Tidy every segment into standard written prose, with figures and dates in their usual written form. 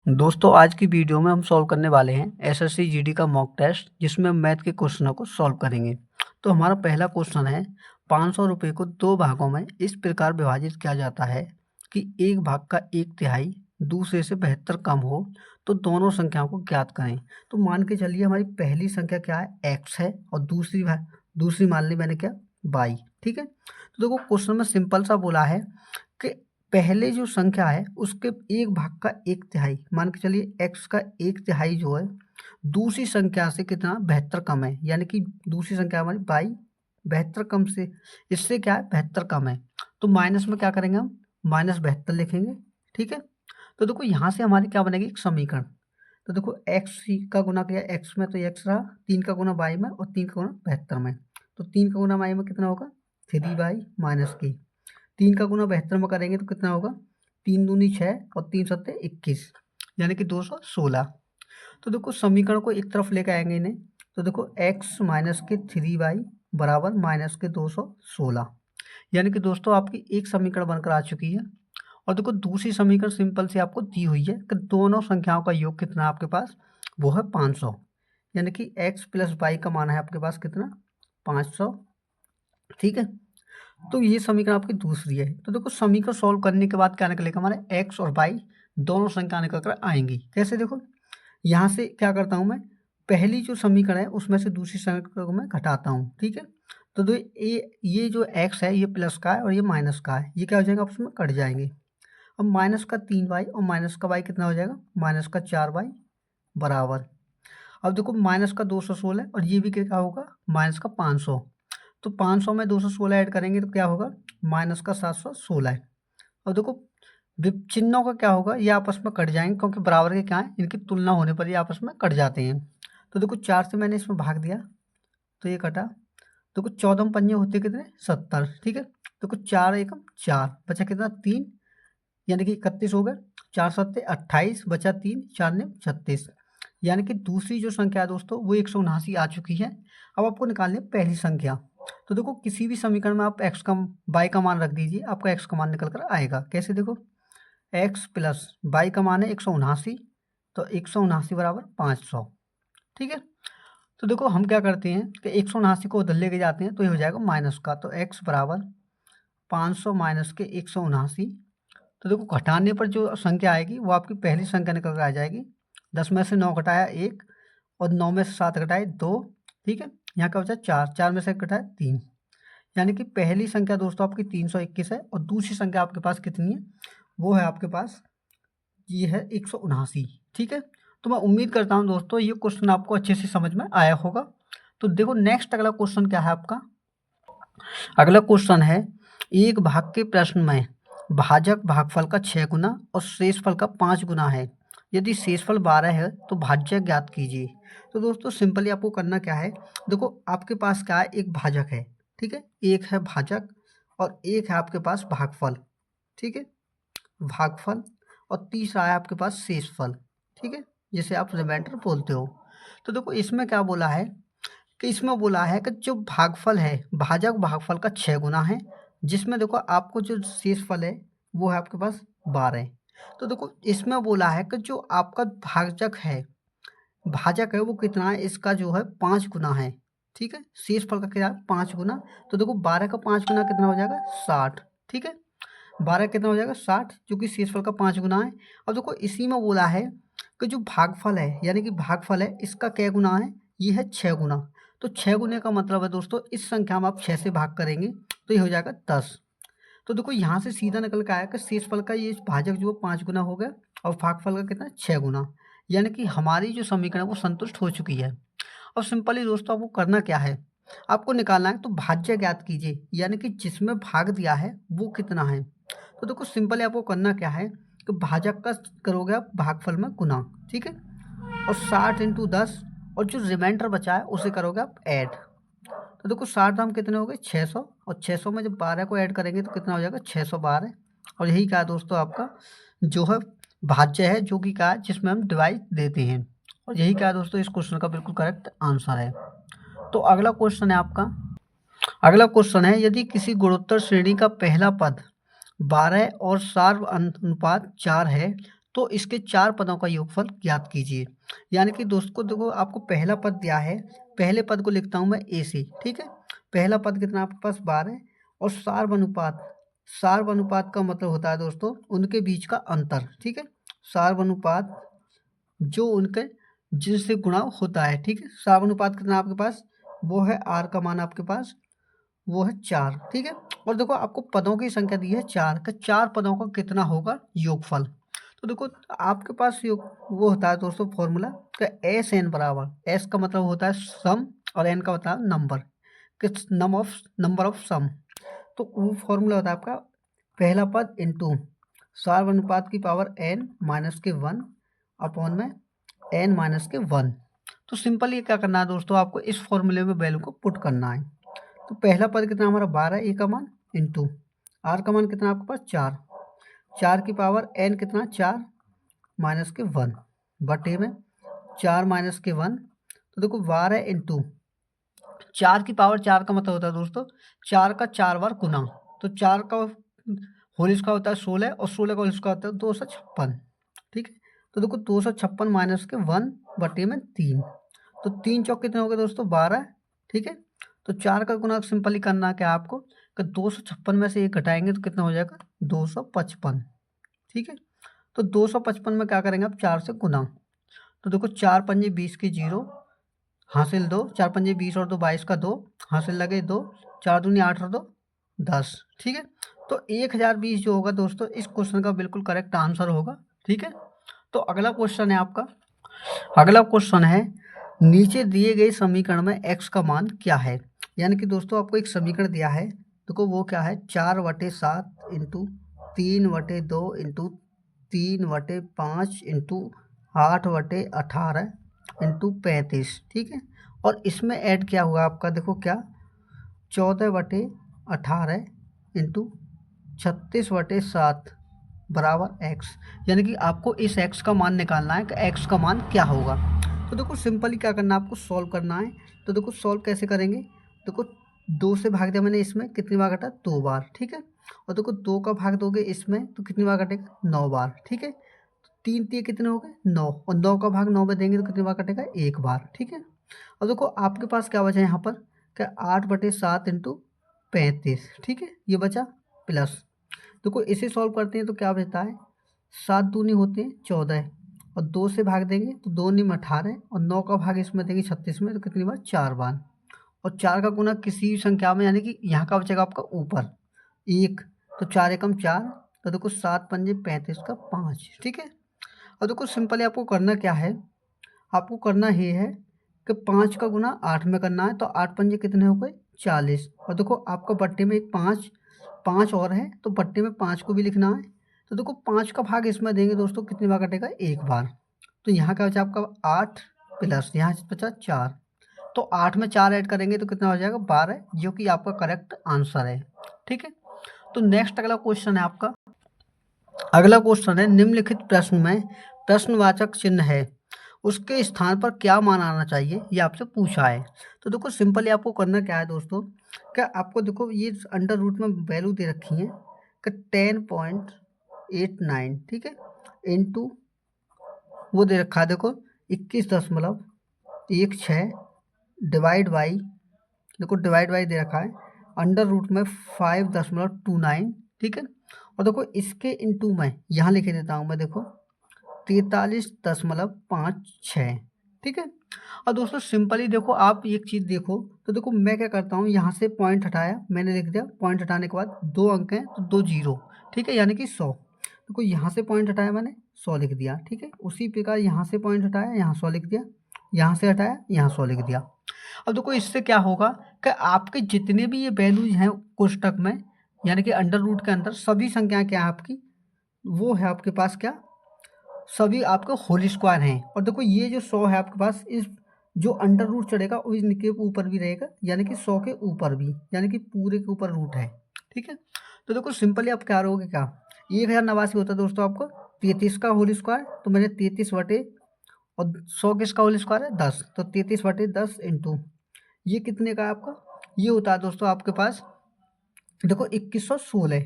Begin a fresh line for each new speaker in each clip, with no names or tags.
दोस्तों आज की वीडियो में हम सॉल्व करने वाले हैं एसएससी जीडी का मॉक टेस्ट जिसमें हम मैथ के क्वेश्चनों को सॉल्व करेंगे। तो हमारा पहला क्वेश्चन है 500 रुपये को दो भागों में इस प्रकार विभाजित किया जाता है कि एक भाग का एक तिहाई दूसरे से 72 कम हो तो दोनों संख्याओं को ज्ञात करें। तो मान के चलिए हमारी पहली संख्या क्या है एक्स है और दूसरी मान ली मैंने क्या वाई। ठीक है, तो देखो क्वेश्चन में सिंपल सा बोला है कि पहले जो संख्या है उसके एक भाग का एक तिहाई, मान के चलिए एक्स का एक तिहाई जो है दूसरी संख्या से कितना 72 कम है, यानी कि दूसरी संख्या हमारी बाई 72 कम से इससे क्या है 72 कम है। तो माइनस में क्या करेंगे हम -72 लिखेंगे। ठीक है, तो देखो यहाँ से हमारी क्या बनेगी एक समीकरण। तो देखो एक्स का गुना किया एक्स में तो एक्स रहा, 3 का गुना बाई में और 3 का गुना 72 में। तो 3 का गुना बाई में कितना होगा 3 बाई माइनस की 3 का गुना 72 में करेंगे तो कितना होगा 3 दूनी 6 और 3 सत्ते 21 यानी कि 216। तो देखो समीकरण को एक तरफ लेकर आएंगे इन्हें। तो देखो x माइनस के 3y बराबर माइनस के 216, यानी कि दोस्तों आपकी एक समीकरण बनकर आ चुकी है। और देखो दूसरी समीकरण सिंपल से आपको दी हुई है कि दोनों संख्याओं का योग कितना आपके पास वो है 500, यानी कि x प्लस वाई का मान है आपके पास कितना 500। ठीक है, तो ये समीकरण आपकी दूसरी है। तो देखो समीकरण सॉल्व करने के बाद क्या निकलेगा हमारे एक्स और वाई दोनों संख्या निकल कर आएंगी। कैसे देखो यहाँ से क्या करता हूँ मैं पहली जो समीकरण है उसमें से दूसरी समीकरण को मैं घटाता हूँ। ठीक है, तो ये जो एक्स है ये प्लस का है और ये माइनस का है, ये क्या हो जाएगा आपस में कट जाएंगे। अब माइनस का 3y और माइनस का y कितना हो जाएगा माइनस का 4y बराबर। अब देखो माइनस का 216 और ये भी क्या होगा माइनस का 500। तो 500 में 216 ऐड करेंगे तो क्या होगा माइनस का 716 है। और देखो चिन्हों का क्या होगा ये आपस में कट जाएंगे क्योंकि बराबर के क्या है इनकी तुलना होने पर ये आपस में कट जाते हैं। तो देखो 4 से मैंने इसमें भाग दिया तो ये कटा। देखो 14 पंजे होते कितने 70। ठीक है, देखो 4 एकम 4 बचा कितना 3 यानी कि 31 हो गए। 4 सत्ते 28 बचा 3 4 ने 36, यानी कि दूसरी जो संख्या है दोस्तों वो 179 आ चुकी है। अब आपको निकालनी है पहली संख्या। तो देखो किसी भी समीकरण में आप एक्स का बाई का मान रख दीजिए, आपका एक्स का मान निकल कर आएगा। कैसे देखो एक्स प्लस बाई का मान है 179, तो 179 बराबर 500। ठीक है, तो देखो हम क्या करते हैं कि 179 को उधर लेके जाते हैं तो ये हो जाएगा माइनस का, तो एक्स बराबर 500 माइनस के 179। तो देखो घटाने पर जो संख्या आएगी वो आपकी पहली संख्या निकल कर आ जाएगी। 10 में से 9 घटाया 1 और 9 में से 7 घटाए 2। ठीक है, यहाँ का बचा 4, 4 में से घटाया 3, यानी कि पहली संख्या दोस्तों आपकी 321 है और दूसरी संख्या आपके पास कितनी है वो है आपके पास ये है 179। ठीक है, तो मैं उम्मीद करता हूँ दोस्तों ये क्वेश्चन आपको अच्छे से समझ में आया होगा। तो देखो नेक्स्ट अगला क्वेश्चन क्या है आपका। अगला क्वेश्चन है एक भाग के प्रश्न में भाजक भागफल का 6 गुना और शेषफल का 5 गुना है। यदि शेषफल 12 है तो भाज्य ज्ञात कीजिए। तो दोस्तों सिंपली आपको करना क्या है, देखो आपके पास क्या है एक भाजक है। ठीक है, एक है भाजक और एक है आपके पास भागफल। ठीक है, भागफल और तीसरा है आपके पास शेषफल। ठीक है, जिसे आप रिमाइंडर बोलते हो। तो देखो इसमें क्या बोला है कि इसमें बोला है कि जो भागफल है भाजक भागफल का 6 गुना है, जिसमें देखो आपको जो शेषफल है वो है आपके पास 12। तो देखो इसमें बोला है कि जो आपका भाजक है वो कितना है इसका जो है 5 गुना है। ठीक है, शेषफल का क्या है 5 गुना। तो देखो 12 का 5 गुना कितना हो जाएगा 60। ठीक है, 12 कितना हो जाएगा 60 जो कि शेषफल का 5 गुना है। अब देखो इसी में बोला है कि जो भागफल है यानी कि भागफल है इसका क्या गुना है ये है 6 गुना। तो 6 गुने का मतलब है दोस्तों इस संख्या में आप 6 से भाग करेंगे तो ये हो जाएगा 10। तो देखो यहाँ से सीधा निकल के आया कि शेषफल का ये भाजक जो 5 गुना हो गया और भागफल का कितना 6 गुना, यानी कि हमारी जो समीकरण है वो संतुष्ट हो चुकी है। और सिंपली दोस्तों आपको करना क्या है, आपको निकालना है तो भाज्य ज्ञात कीजिए, यानी कि जिसमें भाग दिया है वो कितना है। तो देखो सिंपली आपको करना क्या है कि भाजक का करोगे आप भागफल में गुना। ठीक है, और 60 इंटू 10 और जो रिमाइंडर बचा है उसे करोगे आप ऐड। तो देखो 60 दाम कितने हो गए 600 और 600 में जब 12 को ऐड करेंगे तो कितना हो जाएगा 612। और यही क्या है दोस्तों आपका जो है भाज्य है जो कि क्या है जिसमें हम डिवाइड देते हैं। और यही क्या है दोस्तों इस क्वेश्चन का बिल्कुल करेक्ट आंसर है। तो अगला क्वेश्चन है आपका, अगला क्वेश्चन है यदि किसी गुणोत्तर श्रेणी का पहला पद 12 और सार्व अनुपात 4 है तो इसके 4 पदों का योगफल ज्ञात कीजिए। यानी कि दोस्तों देखो आपको पहला पद दिया है, पहले पद को लिखता हूँ मैं ए से, ठीक है। पहला पद कितना आपके पास 12 और सार्वनुपात, सार्वनुपात का मतलब होता है दोस्तों उनके बीच का अंतर, ठीक है। सार्वनुपात जो उनके जिनसे गुणा होता है, ठीक है। सार्वनुपात कितना आपके पास, वो है आर का मान आपके पास वो है 4, ठीक है। और देखो आपको पदों की संख्या दी है 4 का, 4 पदों का कितना होगा योगफल। तो देखो आपके पास योग वो होता है दोस्तों फॉर्मूला का एस एन बराबर, एस का मतलब होता है सम और एन का होता है नंबर, किस नंबर ऑफ सम। तो वो फॉर्मूला होता है आपका पहला पद इंटू सार्वनुपात की पावर एन माइनस के 1 अपॉन में एन माइनस के 1। तो सिंपल ये क्या करना है दोस्तों, आपको इस फॉर्मूले में वैल्यू को पुट करना है। तो पहला पद कितना हमारा 12 ए का मान इंटू आर का मान कितना आपके पास 4, 4 की पावर एन कितना 4 माइनस के 1 बटे में 4 माइनस के 1। तो देखो 12 इंटू 4 की पावर 4 का मतलब होता है दोस्तों 4 का 4 बार गुना, तो 4 का होल स्क्वायर होता है 16 और 16 का होल स्क्वायर होता है 256, ठीक है। तो देखो 256 माइनस के 1 बटे में 3, तो 3 चौक कितने हो गए दोस्तों 12, ठीक है। तो 4 का गुना सिंपली करना क्या आपको कि 256 में से 1 घटाएंगे तो कितना हो जाएगा 255, ठीक है। तो 255 में क्या करेंगे आप 4 से गुना, तो देखो 4 पंजे 20 की 0 हासिल 2, 4 पंजे 20 और 2 22 का 2 हासिल लगे 2, 4 दूनी 8 और 2 10, ठीक है। तो 1020 जो होगा दोस्तों इस क्वेश्चन का बिल्कुल करेक्ट आंसर होगा, ठीक है। तो अगला क्वेश्चन है आपका, अगला क्वेश्चन है नीचे दिए गए समीकरण में x का मान क्या है। यानी कि दोस्तों आपको एक समीकरण दिया है, देखो वो क्या है 4/7 इंटू 3/2 इंटू 3/5 इंटू 8/18 इंटू 35, ठीक है। और इसमें ऐड क्या हुआ आपका, देखो क्या 14/18 इंटू 36/7 बराबर x। यानी कि आपको इस x का मान निकालना है कि x का मान क्या होगा। तो देखो सिंपली क्या करना है आपको सॉल्व करना है। तो देखो सॉल्व कैसे करेंगे, देखो 2 से भाग दिया मैंने, इसमें कितनी बार घटा 2 बार, ठीक है। और देखो 2 का भाग दोगे इसमें तो कितनी बार कटेगा 9 बार, ठीक है। 3 3 कितने हो गए 9, और 9 का भाग 9 में देंगे तो कितनी बार कटेगा 1 बार, ठीक है। और देखो आपके पास क्या बचा यहाँ पर क्या 8/7 इंटू 35, ठीक है ये बचा प्लस। देखो इसे सॉल्व करते हैं तो क्या बचता है 7 दूनी होते हैं 14 और 2 से भाग देंगे तो 2 नीम 18 और 9 का भाग इसमें देंगे 36 में तो कितनी बार 4 बार। और 4 का गुना किसी भी संख्या में, यानी कि यहाँ का बचेगा आपका ऊपर 1, तो 4 एकम 4, तो देखो 7 पंजे 35 का 5, ठीक है। और देखो सिंपली आपको करना क्या है, आपको करना ये है कि 5 का गुना 8 में करना है, तो 8 पंजे कितने हो गए 40। और देखो आपका बट्टे में एक 5 5 और है तो बट्टे में 5 को भी लिखना है। तो देखो 5 का भाग इसमें देंगे दोस्तों कितनी बार कटेगा 1 बार। तो यहाँ का बचा आपका 8 प्लस यहाँ से बचा 4, तो 8 में 4 ऐड करेंगे तो कितना हो जाएगा 12, जो कि आपका करेक्ट आंसर है, ठीक है। तो नेक्स्ट अगला क्वेश्चन है आपका, अगला क्वेश्चन है निम्नलिखित प्रश्न में प्रश्नवाचक चिन्ह है उसके स्थान पर क्या मान आना चाहिए, ये आपसे पूछा है। तो देखो सिंपली आपको करना क्या है दोस्तों, क्या आपको देखो ये अंडर रूट में वैल्यू दे रखी है कि 10.89, ठीक है, इंटू वो दे रखा है देखो 21.16 डिवाइड बाई, देखो डिवाइड बाई दे रखा है अंडर रूट में 5.29, ठीक है। और देखो इसके इंटू में यहाँ लिखे देता हूँ मैं, देखो 43.56, ठीक है। और दोस्तों सिंपली देखो आप एक चीज़ देखो, तो देखो मैं क्या करता हूँ यहाँ से पॉइंट हटाया, मैंने लिख दिया पॉइंट हटाने के बाद 2 अंक हैं तो 2 जीरो, ठीक है, यानी कि 100। देखो यहाँ से पॉइंट हटाया मैंने 100 लिख दिया, ठीक है। उसी प्रकार यहाँ से पॉइंट हटाया यहाँ 100 लिख दिया, यहाँ से हटाया यहाँ 100 लिख दिया। अब देखो इससे क्या होगा कि आपके जितने भी ये वैल्यूज हैं कोष्टक में, यानी कि अंडर रूट के अंदर सभी संख्याएं क्या है आपकी, वो है आपके पास क्या सभी आपके होल स्क्वायर हैं। और देखो ये जो 100 है आपके पास, इस जो अंडर रूट चढ़ेगा वो इनके ऊपर भी रहेगा, यानी कि 100 के ऊपर भी, यानी कि पूरे के ऊपर रूट है, ठीक है। तो देखो सिंपली आप क्या रहोगे क्या 1089 होता है दोस्तों आपको 33 का होल स्क्वायर, तो मैंने 33 बटे और 100 किसका होल स्क्वायर है 10, तो 33/10 इंटू ये कितने का है आपका, ये होता है दोस्तों आपके पास देखो 2116,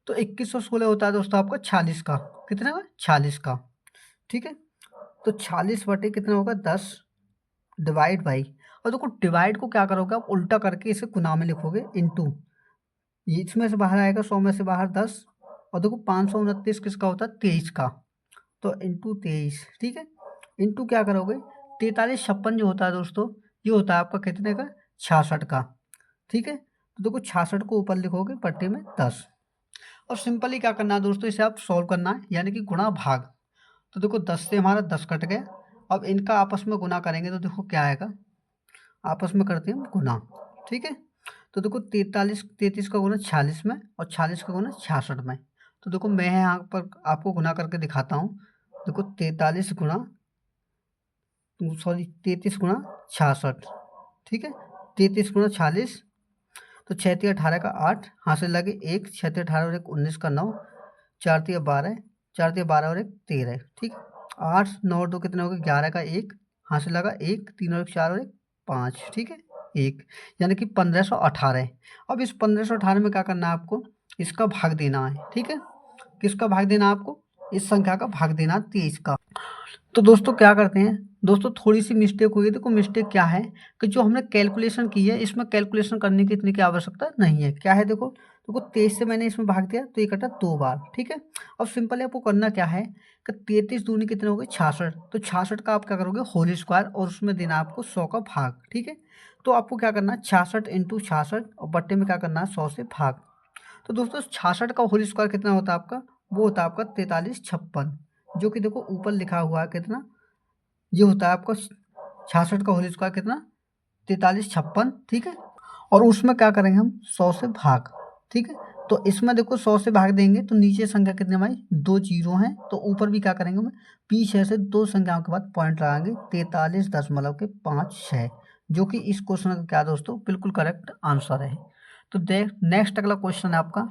तो 2116 होता है दोस्तों आपका 46 का, कितने का 46 का, ठीक है। तो 40 बटे कितना होगा 10 डिवाइड बाई, और देखो डिवाइड को क्या करोगे आप उल्टा करके इसे गुना में लिखोगे इंटू, ये इसमें से बाहर आएगा 100 में से बाहर 10, और देखो 529 किसका होता है 23 का, तो इंटू 23, ठीक है। इंटू क्या करोगे 43 56 जो होता है दोस्तों, ये होता है आपका कितने का 66 का, ठीक है। तो देखो 66 को ऊपर लिखोगे बट्टे में 10, और सिंपली क्या करना है दोस्तों, इसे आप सॉल्व करना है यानी कि गुणा भाग। तो देखो 10 से हमारा 10 कट गया, अब इनका आपस में गुना करेंगे तो देखो क्या आएगा, आपस में करते हैं हम गुना, ठीक है। तो देखो 33 का गुना 46 में और 46 का गुना 66 में, तो देखो मैं यहाँ पर आपको गुना करके दिखाता हूँ। देखो 43 गुना, सॉरी 33 गुना 66, ठीक है। 33 गुना 46, तो 6×3 = 18 का 8, हाथ से लगे 1, 6×3 = 18 और 1 19 का 9, 4×3 = 12, 4×3 = 12 और 1 13, ठीक है। 8 9 और 2 कितने हो गए 11 का 1, हाथ से लगा 1, 3 और 1 4 और 1 5, ठीक है 1, यानी कि 1518। अब इस 1518 में क्या करना है आपको, इसका भाग देना है, ठीक है। किसका भाग देना है आपको, इस संख्या का भाग देना 23 का। तो दोस्तों क्या करते हैं दोस्तों, थोड़ी सी मिस्टेक हुई है। देखो मिस्टेक क्या है कि जो हमने कैलकुलेशन की है इसमें कैलकुलेशन करने की इतनी की आवश्यकता नहीं है। क्या है देखो, 23 से मैंने इसमें भाग दिया तो ये कटा 2 बार, ठीक है। अब सिंपली आपको करना क्या है कि 33 दूनी कितने हो गए 66, तो 66 का आप क्या करोगे होल स्क्वायर और उसमें देना आपको 100 का भाग, ठीक है। तो आपको क्या करना है 66 × 66 और बट्टे में क्या करना है 100 से भाग। तो दोस्तों 66 का होल स्क्वायर कितना होता है आपका, वो होता है आपका 4356, जो कि देखो ऊपर लिखा हुआ है कितना, ये होता है आपका 66 का होल स्क्वायर कितना 4356, ठीक है। और उसमें क्या करेंगे हम 100 से भाग, ठीक है। तो इसमें देखो 100 से भाग देंगे तो नीचे संख्या कितनी हमारी 2 जीरो हैं, तो ऊपर भी क्या करेंगे हम पीछे से 2 संख्याओं के बाद पॉइंट लगाएंगे 43.56, जो कि इस क्वेश्चन का क्या दोस्तों बिल्कुल करेक्ट आंसर है। तो देख नेक्स्ट अगला क्वेश्चन है आपका,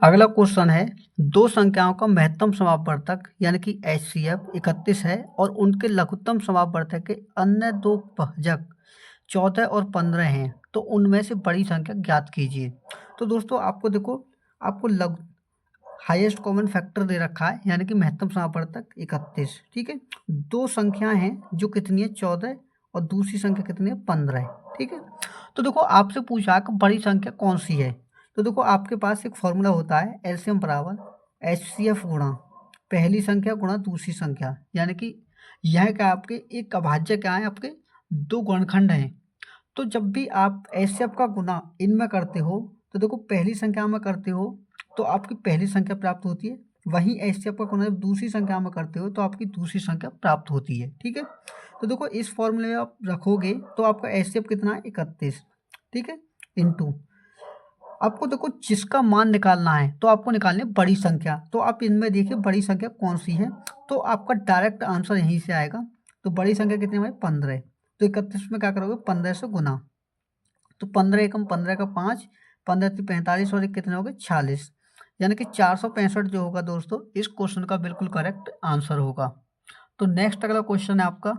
अगला क्वेश्चन है दो संख्याओं का महत्तम समापवर्तक यानी कि HCF 31 है और उनके लघुत्तम समापवर्तक के अन्य दो भाजक 14 और 15 हैं, तो उनमें से बड़ी संख्या ज्ञात कीजिए। तो दोस्तों आपको देखो, आपको हाईएस्ट कॉमन फैक्टर दे रखा है यानी कि महत्तम समापवर्तक 31, ठीक है। दो संख्याएं हैं जो कितनी है 14 और दूसरी संख्या कितनी है 15 है, ठीक है। तो देखो आपसे पूछा कि बड़ी संख्या कौन सी है, तो देखो आपके पास एक फॉर्मूला होता है एलसीएम बराबर HCF गुणा पहली संख्या गुणा दूसरी संख्या, यानी कि यह क्या आपके एक अभाज्य क्या है, आपके दो गुणनखंड हैं। तो जब भी आप HCF का गुना इनमें करते हो तो देखो पहली संख्या में करते हो तो आपकी पहली संख्या प्राप्त होती है, वहीं HCF का गुना जब दूसरी संख्या में करते हो तो आपकी दूसरी संख्या प्राप्त होती है, ठीक है। तो देखो इस फॉर्मूले में आप रखोगे तो आपका HCF कितना है 31, ठीक है, इंटू आपको देखो जिसका मान निकालना है तो आपको निकालनी है बड़ी संख्या, तो आप इनमें देखिए बड़ी संख्या कौन सी है, तो आपका डायरेक्ट आंसर यहीं से आएगा। तो बड़ी संख्या कितनी है 15, तो 31 में क्या करोगे 15 से गुना, तो 15 एकम 15 का 5, 15×3 = 45 और एक कितने हो गए 46, यानी कि 465 जो होगा दोस्तों इस क्वेश्चन का बिल्कुल करेक्ट आंसर होगा। तो नेक्स्ट अगला क्वेश्चन है आपका,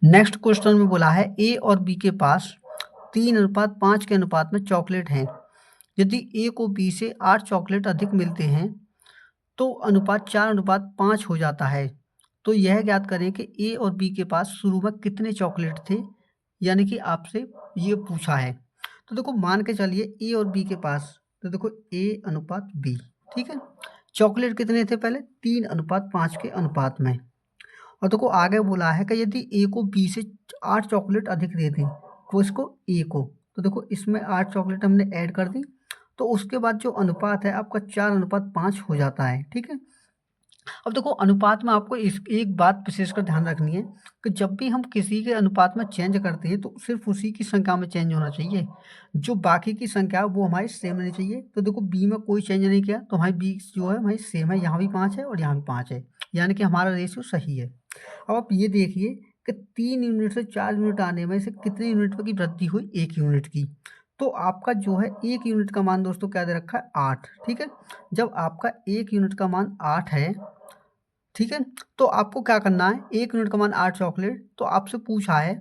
नेक्स्ट क्वेश्चन में बोला है ए और बी के पास 3:5 के अनुपात में चॉकलेट हैं, यदि ए को बी से 8 चॉकलेट अधिक मिलते हैं तो अनुपात 4:5 हो जाता है। तो यह ज्ञात करें कि ए और बी के पास शुरू में कितने चॉकलेट थे, यानी कि आपसे ये पूछा है। तो देखो मान के चलिए ए और बी के पास, तो देखो A/B, ठीक है। चॉकलेट कितने थे पहले 3:5 के अनुपात में, और देखो आगे बोला है कि यदि ए को बी से 8 चॉकलेट अधिक दे दें तो इसको ए को, तो देखो इसमें 8 चॉकलेट हमने ऐड कर दी तो उसके बाद जो अनुपात है आपका 4:5 हो जाता है, ठीक है। अब देखो अनुपात में आपको इस एक बात विशेषकर ध्यान रखनी है कि जब भी हम किसी के अनुपात में चेंज करते हैं तो सिर्फ उसी की संख्या में चेंज होना चाहिए, जो बाकी की संख्या है वो हमारी सेम रहनी चाहिए। तो देखो बी में कोई चेंज नहीं किया तो हमारी बी जो है हमारी सेम है, यहाँ भी 5 है और यहाँ भी 5 है, यानी कि हमारा रेशियो सही है। अब आप ये देखिए कि 3 यूनिट से 4 यूनिट आने में से कितने यूनिट की वृद्धि हुई 1 यूनिट की, तो आपका जो है 1 यूनिट का मान दोस्तों क्या दे रखा है 8, ठीक है। जब आपका 1 यूनिट का मान 8 है, ठीक है, तो आपको क्या करना है 1 यूनिट का मान 8 चॉकलेट, तो आपसे पूछा है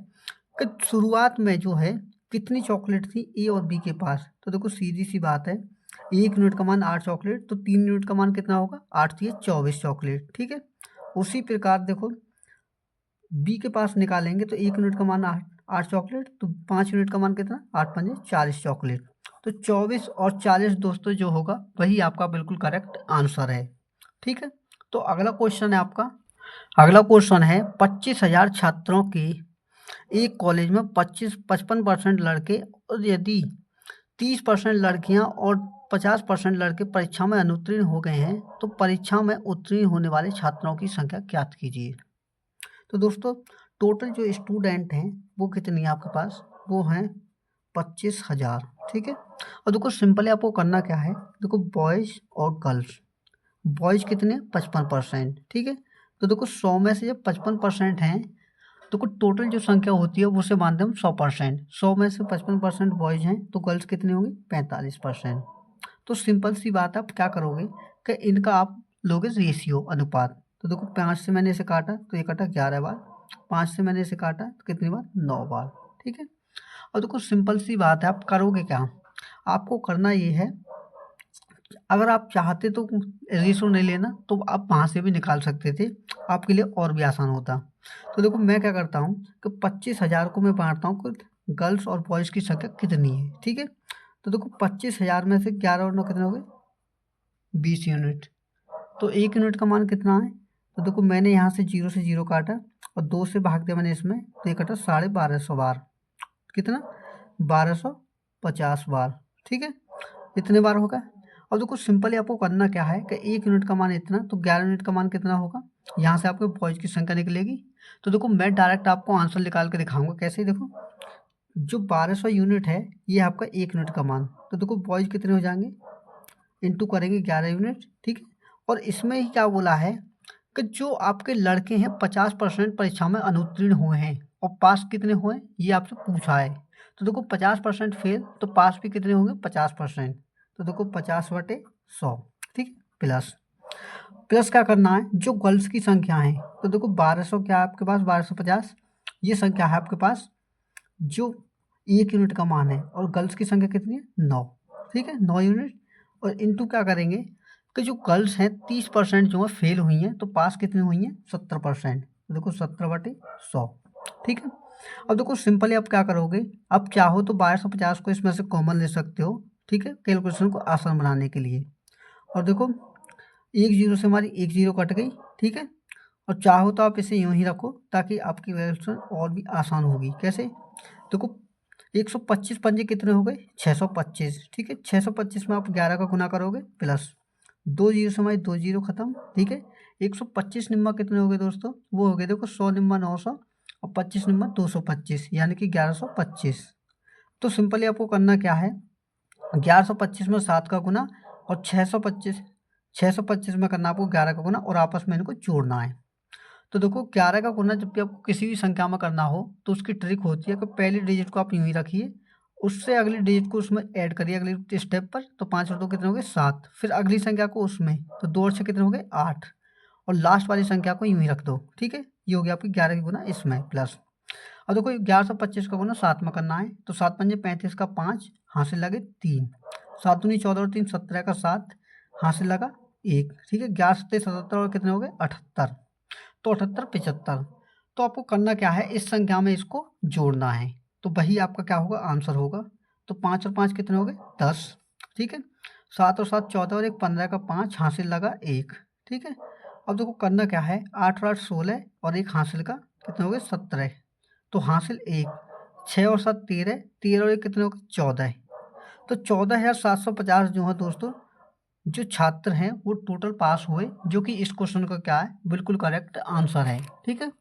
कि शुरुआत में जो है कितनी चॉकलेट थी ए और बी के पास, तो देखो सीधी सी बात है 1 यूनिट का मान 8 चॉकलेट, तो 3 यूनिट का मान कितना होगा 8 थी 24 चॉकलेट, ठीक है। उसी प्रकार देखो बी के पास निकालेंगे तो 1 यूनिट का मान 8 चॉकलेट, तो 5 यूनिट का मान कितना, 8 पंजे 40 चॉकलेट। तो 24 और 40 दोस्तों जो होगा वही आपका बिल्कुल करेक्ट आंसर है। ठीक है, तो अगला क्वेश्चन है आपका, अगला क्वेश्चन है 25,000 छात्रों के एक कॉलेज में 55% लड़के और यदि 30% लड़कियां और 50% लड़के परीक्षा में अनुत्तीर्ण हो गए हैं तो परीक्षा में उत्तीर्ण होने वाले छात्रों की संख्या ज्ञात कीजिए। तो दोस्तों टोटल जो स्टूडेंट हैं वो कितनी है आपके पास, वो हैं 25,000। ठीक है, और देखो सिंपली आपको करना क्या है, देखो बॉयज़ और गर्ल्स, बॉयज़ कितने 55%। ठीक है, तो देखो 100 में से जब 55% हैं तो कुछ टोटल जो संख्या होती है उसे मानते हैं हम 100%। 100 में से 55% बॉयज़ हैं तो गर्ल्स कितनी होंगी 45%। तो सिंपल सी बात, आप क्या करोगे कि इनका आप लोगे रेशियो अनुपात। तो देखो 5 से मैंने इसे काटा तो ये कटा 11 बार, 5 से मैंने इसे काटा तो कितनी बार 9 बार। ठीक है, और देखो सिंपल सी बात है, आप करोगे क्या, आपको करना ये है, अगर आप चाहते तो रेशो नहीं लेना तो आप वहाँ से भी निकाल सकते थे, आपके लिए और भी आसान होता। तो देखो मैं क्या करता हूँ कि 25,000 को मैं बांटता हूँ कि गर्ल्स और बॉयज़ की संख्या कितनी है। ठीक है, तो देखो 25,000 में से 11 और 9 कितने हो गए 20 यूनिट। तो 1 यूनिट का मान कितना है, तो देखो मैंने यहाँ से 0 से 0 काटा और 2 से भाग दिया मैंने इसमें, तो ये कटा 1250 बार, कितना 1250 बार। ठीक है, इतने बार होगा। अब देखो सिंपली आपको करना क्या है कि 1 यूनिट का मान इतना, तो 11 यूनिट का मान कितना होगा, यहाँ से आपके बॉयज़ की संख्या निकलेगी। तो देखो मैं डायरेक्ट आपको आंसर निकाल के दिखाऊंगा कैसे। देखो जो 1200 यूनिट है ये आपका 1 यूनिट का मान, तो देखो बॉयज़ कितने हो जाएंगे, इंटू करेंगे 11 यूनिट। ठीक है, और इसमें ही क्या बोला है कि जो आपके लड़के हैं 50% परीक्षा में अनुत्तीर्ण हुए हैं और पास कितने हुए ये आपसे पूछा है। तो देखो 50% फेल तो पास भी कितने होंगे 50%। तो देखो 50/100। ठीक है, प्लस प्लस क्या करना है, जो गर्ल्स की संख्या है तो देखो 1200 क्या है आपके पास 1250, ये संख्या है आपके पास जो 1 यूनिट का मान है, और गर्ल्स की संख्या कितनी है 9। ठीक है, 9 यूनिट, और इंटू क्या करेंगे कि जो गर्ल्स हैं 30% जो है फेल हुई हैं तो पास कितनी हुई हैं 70%। तो देखो 70/100। ठीक है, अब देखो सिंपली आप क्या करोगे, आप चाहो तो 1250 को इसमें से कॉमन ले सकते हो। ठीक है, कैलकुलेशन को आसान बनाने के लिए। और देखो एक जीरो से हमारी एक जीरो कट गई। ठीक है, और चाहो तो आप इसे यूं ही रखो ताकि आपकी कैलकुलेशन और भी आसान होगी। कैसे, देखो 125 पंजे कितने हो गए 625। ठीक है, 625 में आप 11 का गुना करोगे प्लस 2 जीरो से हमारी 2 जीरो खत्म। ठीक है, 125 निम्मा कितने हो गए दोस्तों, वो हो गए देखो 100 निम्मा 900 और 25 निम्मा 225 यानी कि 1125। तो सिंपली आपको करना क्या है, 1125 में 7 का गुना और 625 में करना आपको 11 का गुना और आपस में इनको जोड़ना है। तो देखो 11 का गुना जब भी आपको किसी भी संख्या में करना हो तो उसकी ट्रिक होती है कि पहली डिजिट को आप यूं ही रखिए, उससे अगली डिजिट को उसमें ऐड करिए अगली स्टेप पर, तो 5 और 2 कितने हो गए 7, फिर अगली संख्या को उसमें, तो 2 और 6 कितने हो गए 8, और लास्ट वाली संख्या को यूं ही रख दो। ठीक है, ये हो गया आपकी 11 की गुना इसमें प्लस। अब देखो 1125 का गुना 7 में करना है, तो 7 पंजे 35 का 5 हासिल लगे 3, 7 दूनी 14 और 3 17 का 7 हासिल लगा 1। ठीक है, 11 सत्ते 77 और कितने हो गए 78, तो 78 75। तो आपको करना क्या है, इस संख्या में इसको जोड़ना है, तो वही आपका क्या होगा आंसर होगा। तो 5 और 5 कितने हो गए 10। ठीक है, 7 और 7 14 और 1 15 का 5 हासिल लगा 1। ठीक है, अब देखो करना क्या है, 8 और 8 16 और 1 हासिल का कितने हो गए 17, तो हासिल 1, 6 और 7 13, 13 और 1 कितने हो गए 14। तो 14,750 जो है दोस्तों जो छात्र हैं वो टोटल पास हुए, जो कि इस क्वेश्चन का क्या है बिल्कुल करेक्ट आंसर है। ठीक है,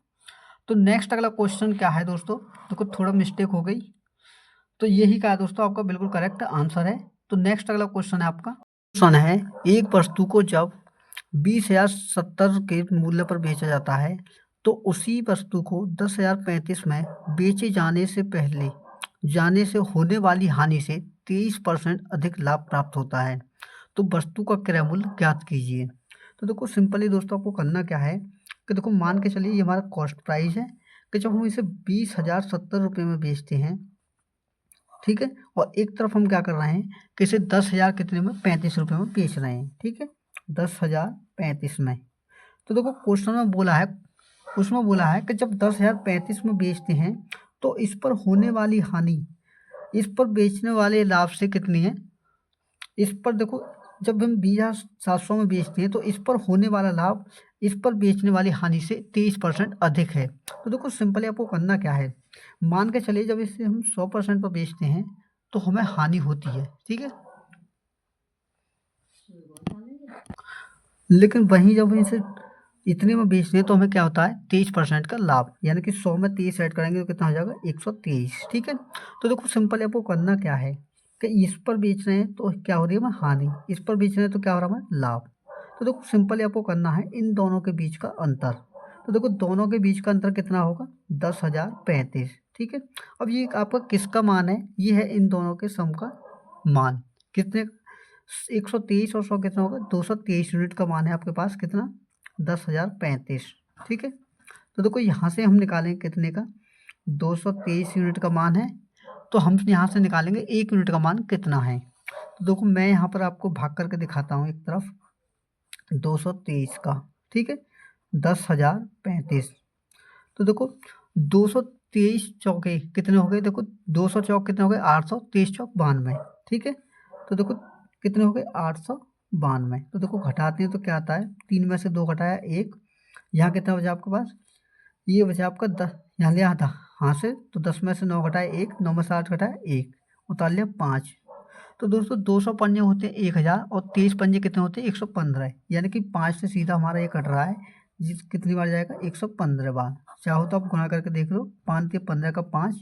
तो नेक्स्ट अगला क्वेश्चन क्या है दोस्तों, देखो थोड़ा मिस्टेक हो गई, तो यही का है दोस्तों आपका बिल्कुल करेक्ट आंसर है। तो नेक्स्ट अगला क्वेश्चन है आपका, क्वेश्चन है एक वस्तु को जब 20,070 के मूल्य पर बेचा जाता है तो उसी वस्तु को 10,035 में बेचे जाने से होने वाली हानि से 23% अधिक लाभ प्राप्त होता है, तो वस्तु का क्रय मूल्य ज्ञात कीजिए। तो देखो सिंपली दोस्तों आपको करना क्या है कि देखो मान के चलिए ये हमारा कॉस्ट प्राइस है कि जब हम इसे 20,070 में बेचते हैं। ठीक है, और एक तरफ हम क्या कर रहे हैं कि इसे 10,000 कितने में 35 रुपये में बेच रहे हैं। ठीक है, 10,035 में, तो देखो क्वेश्चन में बोला है, उसमें बोला है कि जब 10,035 में बेचते हैं तो इस पर होने वाली हानि इस पर बेचने वाले लाभ से कितनी है। इस पर देखो, जब हम 20,700 में बेचते हैं तो इस पर होने वाला लाभ इस पर बेचने वाली हानि से 23% अधिक है। तो देखो सिंपली आपको करना क्या है, मान के चलिए जब इसे हम 100% पर बेचते हैं तो हमें हानि होती है, ठीक है। लेकिन वहीं जब इसे इतने में बेचते हैं तो हमें क्या होता है 23% का लाभ, यानी कि 100 में 23 ऐड करेंगे तो कितना हो जाएगा 123, ठीक है। तो देखो सिंपल आपको करना क्या है कि इस पर बेच रहे हैं तो क्या हो रही है हमें हानि, इस पर बेच रहे हैं तो क्या हो रहा है हमें लाभ। तो देखो सिंपली आपको करना है इन दोनों के बीच का अंतर। तो देखो दोनों के बीच का अंतर कितना होगा 10,035, ठीक है। अब ये आपका किसका मान है, ये है इन दोनों के सम का मान। कितने 123 और 100 कितना होगा 223 यूनिट का मान है आपके पास, कितना 10,035, ठीक है। तो देखो यहाँ से हम निकालेंगे कितने का 223 यूनिट का मान है, तो हम यहाँ से निकालेंगे 1 यूनिट का मान कितना है। तो देखो मैं यहाँ पर आपको भाग करके दिखाता हूँ एक तरफ 223 का, ठीक है 10,035। तो देखो 223 चौके कितने हो गए, देखो 200 चौक कितने हो गए 823 चौक 92, ठीक है। तो देखो कितने हो गए 892। तो देखो घटाते हैं तो क्या आता है, 3 में से 2 घटाया 1, यहाँ कितना बचा आपके पास, ये बचा आपका 10, यहाँ लिया था हाँ से, तो 10 में से 9 घटाया 1, 9 में से 8 घटाया 1, उतार लिया 5। तो दोस्तों 200 पंजे होते हैं 1,000 और 23 पंजे कितने होते हैं 115, यानी कि 5 से सीधा हमारा ये कट रहा है, जिस कितनी बार जाएगा 115 बार। चाहो तो आप गुणा करके देख लो, 5 के 15 का 5,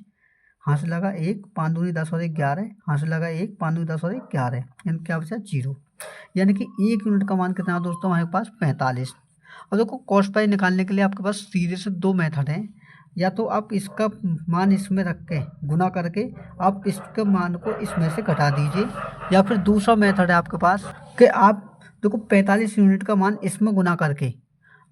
हाथ से लगा 1, 5 दूनी 10 और 11, हाथ से लगा 1, 5 दूनी 10 और 11, यानी क्या बचा 0, यानी कि 1 यूनिट का मान कितना है दोस्तों हमारे पास 45। और देखो कॉस्ट प्राइस निकालने के लिए आपके पास सीधे से 2 मेथड हैं, या तो आप इसका मान इसमें रख के गुना करके आप इसके मान को इसमें से घटा दीजिए, या फिर दूसरा मेथड है आपके पास कि आप देखो 45 यूनिट का मान इसमें गुना करके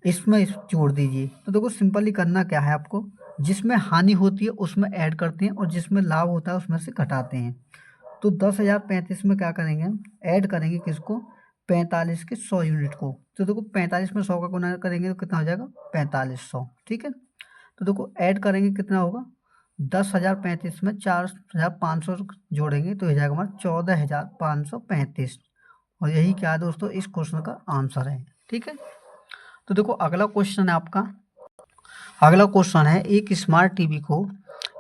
इसमें जोड़ दीजिए। तो देखो सिंपली करना क्या है आपको, जिसमें हानि होती है उसमें ऐड करते हैं और जिसमें लाभ होता है उसमें से घटाते हैं। तो 10,035 में क्या करेंगे हम, ऐड करेंगे किसको 45 के 100 यूनिट को। तो देखो 45 में 100 का गुना करेंगे तो कितना हो जाएगा 4500, ठीक है। तो देखो ऐड करेंगे कितना होगा 10,035 में 4,500 जोड़ेंगे तो हो जाएगा हमारा 14,535, और यही क्या है दोस्तों इस क्वेश्चन का आंसर है, ठीक है। तो देखो अगला क्वेश्चन है आपका, अगला क्वेश्चन है एक स्मार्ट टीवी को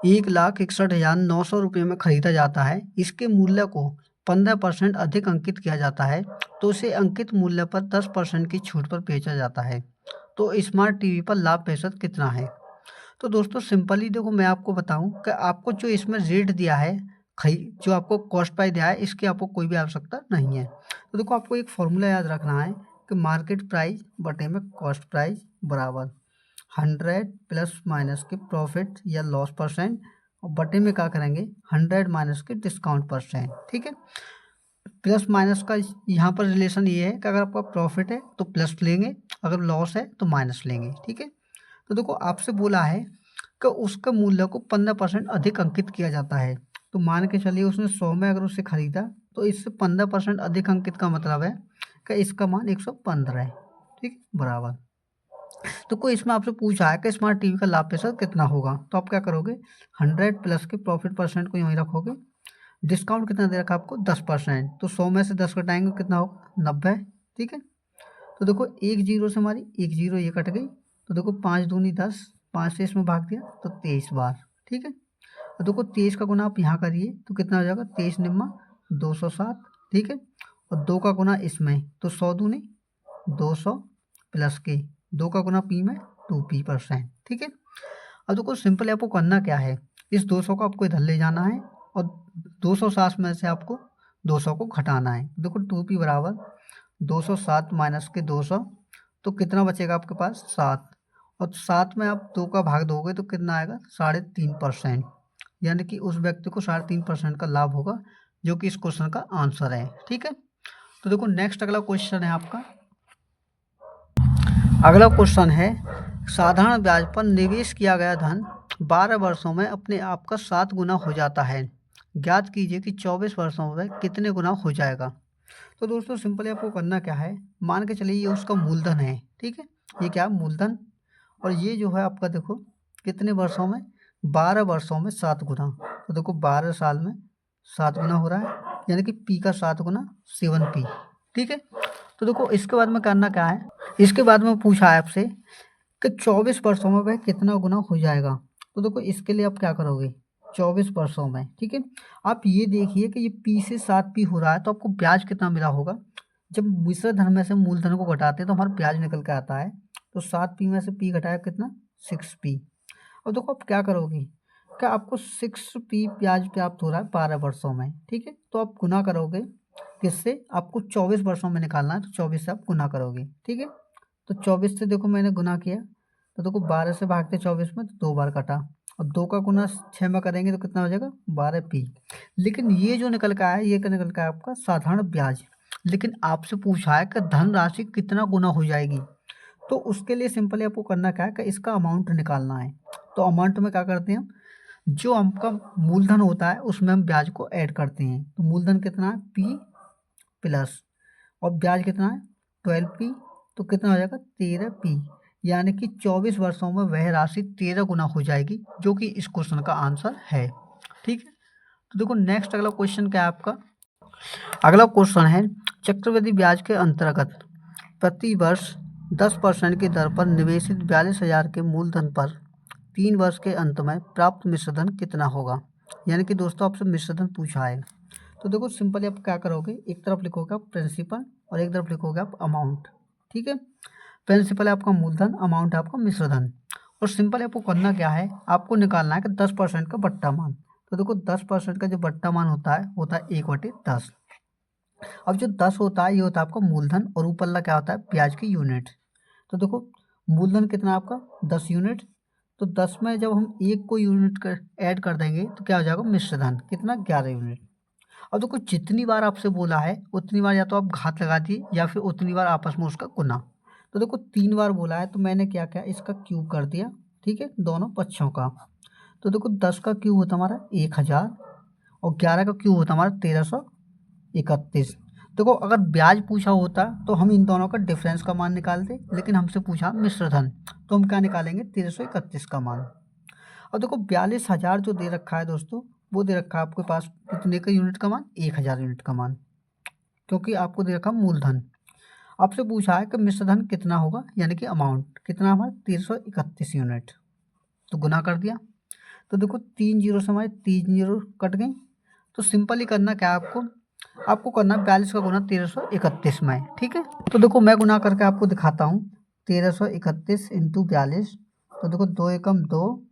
1,61,900 रुपये में खरीदा जाता है, इसके मूल्य को 15% अधिक अंकित किया जाता है, तो इसे अंकित मूल्य पर 10% की छूट पर बेचा जाता है, तो स्मार्ट टीवी पर लाभ प्रतिशत कितना है। तो दोस्तों सिंपली देखो मैं आपको बताऊं कि आपको जो इसमें रेट दिया है, जो आपको कॉस्ट प्राइस दिया है, इसकी आपको कोई भी आवश्यकता नहीं है। तो देखो आपको एक फॉर्मूला याद रखना है कि मार्केट प्राइस बटे में कॉस्ट प्राइस बराबर 100 प्लस माइनस के प्रॉफिट या लॉस परसेंट, और बटे में क्या करेंगे 100 माइनस के डिस्काउंट परसेंट, ठीक है। प्लस माइनस का यहाँ पर रिलेशन ये है कि अगर आपका प्रॉफिट है तो प्लस लेंगे, अगर लॉस है तो माइनस लेंगे, ठीक है। तो देखो आपसे बोला है कि उसके मूल्य को 15% अधिक अंकित किया जाता है, तो मान के चलिए उसने 100 में अगर उसे खरीदा तो इससे 15% अधिक अंकित का मतलब है कि इसका मान 115 है, ठीक है बराबर। तो कोई इसमें आपसे पूछा है कि स्मार्ट टीवी का लाभ प्रतिशत कितना होगा, तो आप क्या करोगे 100 प्लस के प्रॉफिट परसेंट को यहीं रखोगे, डिस्काउंट कितना दे रखा आपको 10%, तो 100 में से 10 घटाएंगे कितना होगा 90, ठीक है। तो देखो एक जीरो से हमारी एक जीरो ये कट गई, तो देखो 5 दूनी 10, 5 से इसमें भाग दिया तो 23 बार, ठीक है। तो देखो 23 का गुना आप यहाँ करिए तो कितना हो जाएगा 23 निम्मा 207, ठीक है। और 2 का गुना इसमें तो 100 दूनी 200 प्लस के 2 का गुना पी में 2p%, ठीक है। अब देखो सिंपल आपको करना क्या है, इस 200 को आपको इधर ले जाना है और 207 में से आपको 200 को घटाना है। देखो 2p बराबर 207 माइनस के 200, तो कितना बचेगा आपके पास 7, और 7 में आप 2 का भाग दोगे तो कितना आएगा 3.5%, यानी कि उस व्यक्ति को 3.5% का लाभ होगा, जो कि इस क्वेश्चन का आंसर है, ठीक है। तो देखो नेक्स्ट अगला क्वेश्चन है आपका, अगला क्वेश्चन है साधारण ब्याज पर निवेश किया गया धन 12 वर्षों में अपने आप का 7 गुना हो जाता है, ज्ञात कीजिए कि 24 वर्षों में कितने गुना हो जाएगा। तो दोस्तों सिंपली आपको करना क्या है, मान के चलिए ये उसका मूलधन है, ठीक है, ये क्या मूलधन, और ये जो है आपका देखो कितने वर्षों में, 12 वर्षों में 7 गुना। तो देखो 12 साल में 7 गुना हो रहा है, यानी कि पी का 7 गुना 7p। ठीक है, तो देखो इसके बाद में करना क्या है, इसके बाद में पूछा है आपसे कि 24 वर्षों में वह कितना गुना हो जाएगा। तो देखो इसके लिए आप क्या करोगे, 24 वर्षों में, ठीक है। आप ये देखिए कि ये पी से 7p हो रहा है, तो आपको ब्याज कितना मिला होगा। जब मिश्र धन में से मूलधन को घटाते हैं तो हमारा ब्याज निकल के आता है। तो 7p में से p घटाया कितना, 6p। अब देखो आप क्या करोगे, क्या आपको 6p ब्याज प्राप्त हो रहा है 12 वर्षों में, ठीक है। तो आप गुना करोगे किससे, आपको 24 वर्षों में निकालना है, तो 24 से आप गुना करोगे, ठीक है। तो 24 से देखो मैंने गुना किया, तो देखो 12 से भागते 24 में, तो 2 बार कटा, और 2 का गुना 6 में करेंगे तो कितना हो जाएगा, 12p। लेकिन ये जो निकल का है, ये निकल का है आपका साधारण ब्याज। लेकिन आपसे पूछा है कि धनराशि कितना गुना हो जाएगी, तो उसके लिए सिंपली आपको करना क्या है कि इसका अमाउंट निकालना है। तो अमाउंट में क्या करते हैं हम, जो आपका मूलधन होता है उसमें हम ब्याज को ऐड करते हैं। तो मूलधन कितना है, p प्लस, और ब्याज कितना है 12p, तो कितना हो जाएगा 13p। यानी कि 24 वर्षों में वह राशि 13 गुना हो जाएगी, जो कि इस क्वेश्चन का आंसर है। ठीक है, तो देखो नेक्स्ट अगला क्वेश्चन क्या है आपका। अगला क्वेश्चन है, चक्रवृद्धि ब्याज के अंतर्गत प्रति वर्ष 10% की दर पर निवेशित 42,000 के मूलधन पर 3 वर्ष के अंत में प्राप्त मिश्रधन कितना होगा। यानी कि दोस्तों आपसे मिश्रधन पूछा है। तो देखो सिंपली आप क्या करोगे, एक तरफ लिखोगे आप प्रिंसिपल और एक तरफ लिखोगे आप अमाउंट। ठीक है, प्रिंसिपल है आपका मूलधन, अमाउंट है आपका मिश्रधन। और सिंपल आपको करना क्या है, आपको निकालना है कि 10% का बट्टा मान। तो देखो 10% का जो बट्टा मान होता है 1/10। अब जो 10 होता है ये होता है आपका मूलधन, और ऊपर क्या होता है ब्याज की यूनिट। तो देखो मूलधन कितना है आपका 10 यूनिट, तो 10 में जब हम एक को यूनिट ऐड कर देंगे तो क्या हो जाएगा मिश्रधन कितना 11 यूनिट। अब देखो जितनी बार आपसे बोला है उतनी बार या तो आप घात लगा दिए या फिर उतनी बार आपस में उसका गुना। तो देखो 3 बार बोला है तो मैंने क्या किया, इसका क्यूब कर दिया, ठीक है, दोनों पक्षों का। तो देखो 10 का क्यूब होता हमारा 1000, और 11 का क्यूब होता हमारा 1331। देखो अगर ब्याज पूछा होता तो हम इन दोनों का डिफरेंस का मान निकालते, लेकिन हमसे पूछा मिश्रधन, तो हम क्या निकालेंगे 1331 का मान। और देखो 42,000 जो दे रखा है दोस्तों, वो दे रखा है आपके पास कितने का यूनिट का मान, 1000 यूनिट का मान, क्योंकि आपको दे रखा मूलधन। आपसे पूछा है कि मिश्रधन कितना होगा, यानी कि अमाउंट कितना हमारा 1331 यूनिट। तो गुना कर दिया, तो देखो 3 जीरो से हमारे 3 जीरो कट गई। तो सिंपली करना क्या है आपको, आपको करना 42 का गुना 1331 में। ठीक है, तो देखो मैं गुना करके आपको दिखाता हूँ, 1331 इंटू 42। तो देखो 2 एकम 2,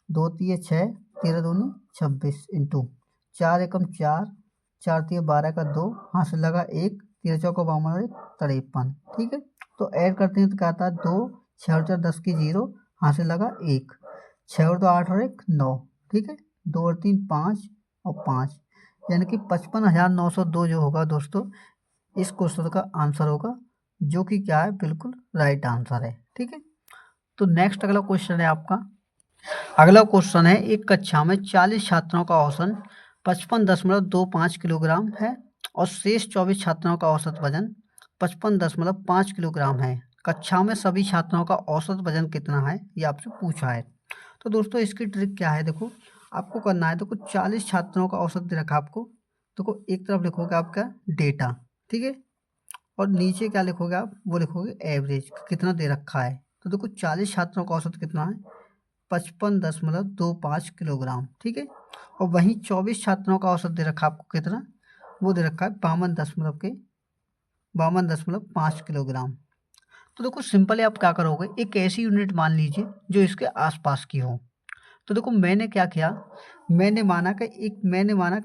2 तिये 6, 13 दूनी 26 इंटू 4 एकम 4, 4 तिये 12 का 2, हाँ से लगा 1, 13 चौका 52 और 53। ठीक है, तो ऐड करते हैं तो क्या आता है 2, 6 और 4 10 की 0, हाँ से लगा 1, 6 और 2 8 और 1 9। ठीक है, 2 और 3 5 और 5, यानी कि 55,902 जो होगा दोस्तों इस क्वेश्चन का आंसर होगा, जो कि क्या है बिल्कुल राइट आंसर है। ठीक है, तो नेक्स्ट अगला क्वेश्चन है आपका। अगला क्वेश्चन है, एक कक्षा में 40 छात्रों का औसत 55.25 किलोग्राम है और शेष 24 छात्रों का औसत वजन 55.5 किलोग्राम है। कक्षा में सभी छात्रों का औसत वजन कितना है, ये आपसे पूछा है। तो दोस्तों इसकी ट्रिक क्या है, देखो आपको करना है, देखो 40 छात्रों का औसत दे रखा आपको। देखो एक तरफ लिखोगे आपका डेटा, ठीक है, और नीचे क्या लिखोगे आप, वो लिखोगे एवरेज कितना दे रखा है। तो देखो 40 छात्रों का औसत कितना है 55.25 किलोग्राम। ठीक है, और वहीं 24 छात्रों का औसत दे रखा आपको कितना, वो दे रखा है 52.5 किलोग्राम। तो देखो सिंपली आप क्या करोगे, एक ऐसी यूनिट मान लीजिए जो इसके आसपास की हो। तो देखो मैंने क्या किया, मैंने माना कि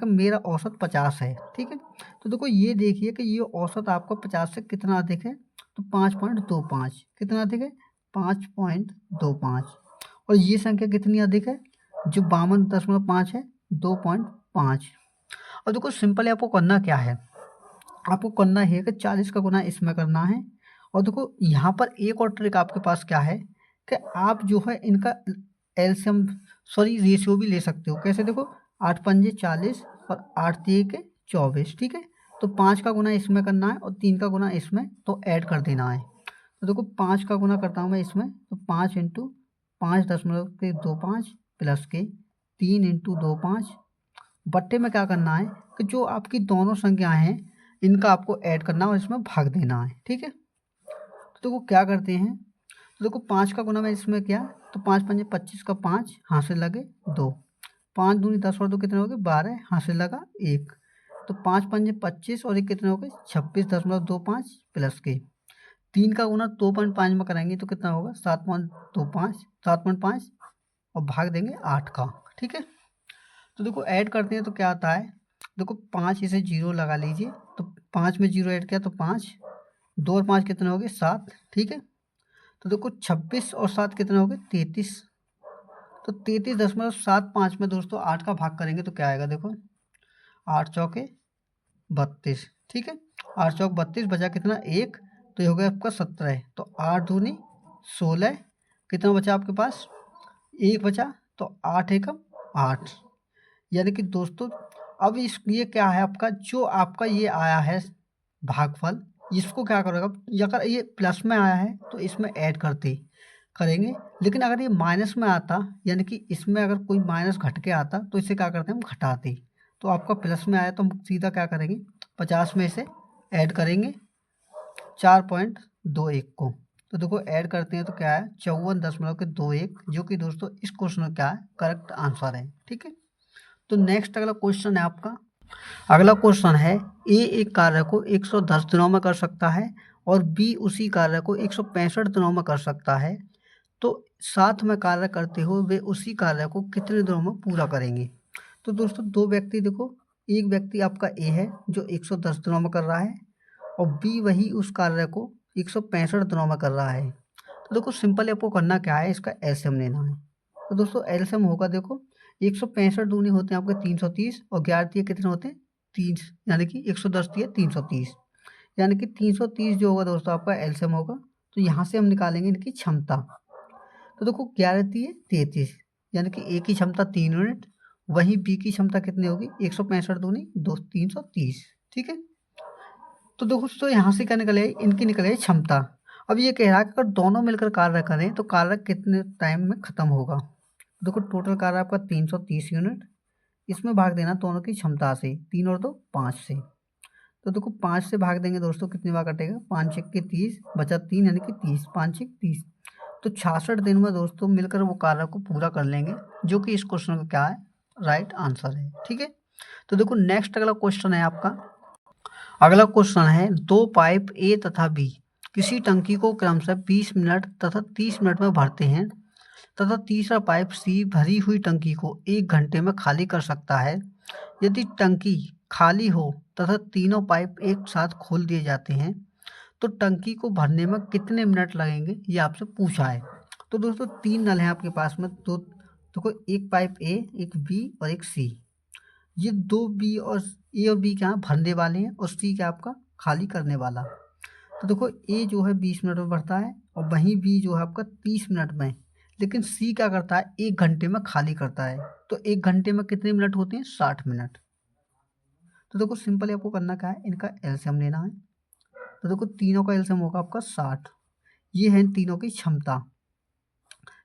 मेरा औसत 50 है। ठीक है, तो देखो ये देखिए कि ये औसत आपका 50 से कितना अधिक है, तो 5.25 कितना अधिक है 5.25। और ये संख्या कितनी अधिक है, जो 52.5 है 2.5। और देखो सिंपली आपको करना क्या है, आपको करना है कि 40 का गुना इसमें करना है। और देखो यहाँ पर एक और ट्रिक आपके पास क्या है कि आप जो है इनका एलसीएम रेशियो भी ले सकते हो। कैसे, देखो 8 पंजे 40 और 8 तिये 24। ठीक है, तो 5 का गुना इसमें करना है और 3 का गुना इसमें, तो ऐड कर देना है। तो देखो 5 का गुना करता हूँ मैं इसमें, तो 5 इंटू 5.25 प्लस के 3 इंटू 25 बट्टे में क्या करना है कि जो आपकी दोनों संख्याएं हैं इनका आपको ऐड करना है और इसमें भाग देना है। ठीक है, तो देखो क्या करते हैं, तो देखो 5 का गुना में इसमें क्या, तो 5 पंजे 25 का 5 हाथ से लगे 2, 5 दूनी 10 और 2 कितने हो गए 12, हाथ से लगा 1, तो 5 पंजे 25 और 1 कितने हो गए 26.25 प्लस के 3 का गुना 2.5 में कराएंगे तो कितना होगा 7.5 और भाग देंगे 8 का। ठीक है, तो देखो ऐड करते हैं तो क्या आता है, देखो 5 इसे 0 लगा लीजिए, तो 5 में 0 ऐड किया तो 5, 2 और 5 कितने हो गए 7। ठीक है, तो देखो 26 और 7 कितने हो गए 33, तो 33.75 में दोस्तों 8 का भाग करेंगे तो क्या आएगा, देखो 8 चौके 32। ठीक है, 8 चौक 32 बचा कितना 1, तो ये हो गया आपका 17, तो 8 दूनी 16, कितना बचा आपके पास 1 बचा, तो 8 एकम 8। यानी कि दोस्तों अब इस ये क्या है आपका, जो आपका ये आया है भागफल, इसको क्या करोगे, अगर ये प्लस में आया है तो इसमें ऐड करते करेंगे, लेकिन अगर ये माइनस में आता, यानी कि इसमें अगर कोई माइनस घट के आता तो इसे क्या करते हैं हम घटाते। तो आपका प्लस में आया तो हम सीधा क्या करेंगे 50 में इसे ऐड करेंगे 4.21 को, तो देखो ऐड करते हैं तो क्या है 54.21, जो कि दोस्तों इस क्वेश्चन का क्या है करेक्ट आंसर है। ठीक है, तो नेक्स्ट अगला क्वेश्चन है आपका, अगला क्वेश्चन है ए एक कार्य को 110 दिनों में कर सकता है और बी उसी कार्य को 165 दिनों में कर सकता है, तो साथ में कार्य करते हुए वे उसी कार्य को कितने दिनों में पूरा करेंगे। तो दोस्तों दो व्यक्ति देखो, एक व्यक्ति आपका ए है जो 110 दिनों में कर रहा है और बी वही उस कार्य को 165 दिनों में कर रहा है। तो देखो सिंपल आपको करना क्या है, इसका एलसीएम लेना है। तो दोस्तों एलसीएम होगा, देखो 165 दूनी होते हैं आपके 330 और 11 दिए कितने होते हैं 30, यानी कि 110 दिए 330, यानी कि 330 जो होगा दोस्तों आपका एलसीएम होगा। तो यहाँ से हम निकालेंगे इनकी क्षमता, तो देखो 11 दिए 33, यानी कि ए की क्षमता 3 यूनिट, वहीं बी की क्षमता कितनी होगी 165 दूनी 330। ठीक है, तो दोस्तों यहाँ से क्या निकले, इनकी निकले क्षमता। अब ये कह रहा है कि अगर दोनों मिलकर कार्य करें तो कार्य कितने टाइम में खत्म होगा। देखो टोटल कार्य आपका 330 यूनिट, इसमें भाग देना दोनों की क्षमता से, 3 और 2 5 से, तो देखो 5 से भाग देंगे दोस्तों कितनी बार कटेगा 5 छक्के के 30 बचा 3 यानी कि 30, 5 छक्के 30, तो 66 दिन में दोस्तों मिलकर वो कार्य को पूरा कर लेंगे, जो कि इस क्वेश्चन का क्या है राइट आंसर है। ठीक है, तो देखो नेक्स्ट अगला क्वेश्चन है आपका, अगला क्वेश्चन है दो पाइप ए तथा बी किसी टंकी को क्रमशः 20 मिनट तथा 30 मिनट में भरते हैं तथा तीसरा पाइप सी भरी हुई टंकी को 1 घंटे में खाली कर सकता है। यदि टंकी खाली हो तथा तीनों पाइप एक साथ खोल दिए जाते हैं तो टंकी को भरने में कितने मिनट लगेंगे, ये आपसे पूछा है। तो दोस्तों 3 नल हैं आपके पास में, दो देखो एक पाइप ए, एक बी और एक सी, ये दो बी और ए और बी क्या भरने वाले हैं और सी क्या आपका खाली करने वाला। तो देखो ए जो है 20 मिनट में भरता है और वहीं बी जो है आपका 30 मिनट में, लेकिन सी क्या करता है 1 घंटे में खाली करता है। तो 1 घंटे में कितने मिनट होते हैं 60 मिनट। तो देखो सिंपल आपको करना क्या है, इनका एलसीएम लेना है। तो देखो तीनों का एलसीएम होगा आपका 60, ये है इन तीनों की क्षमता,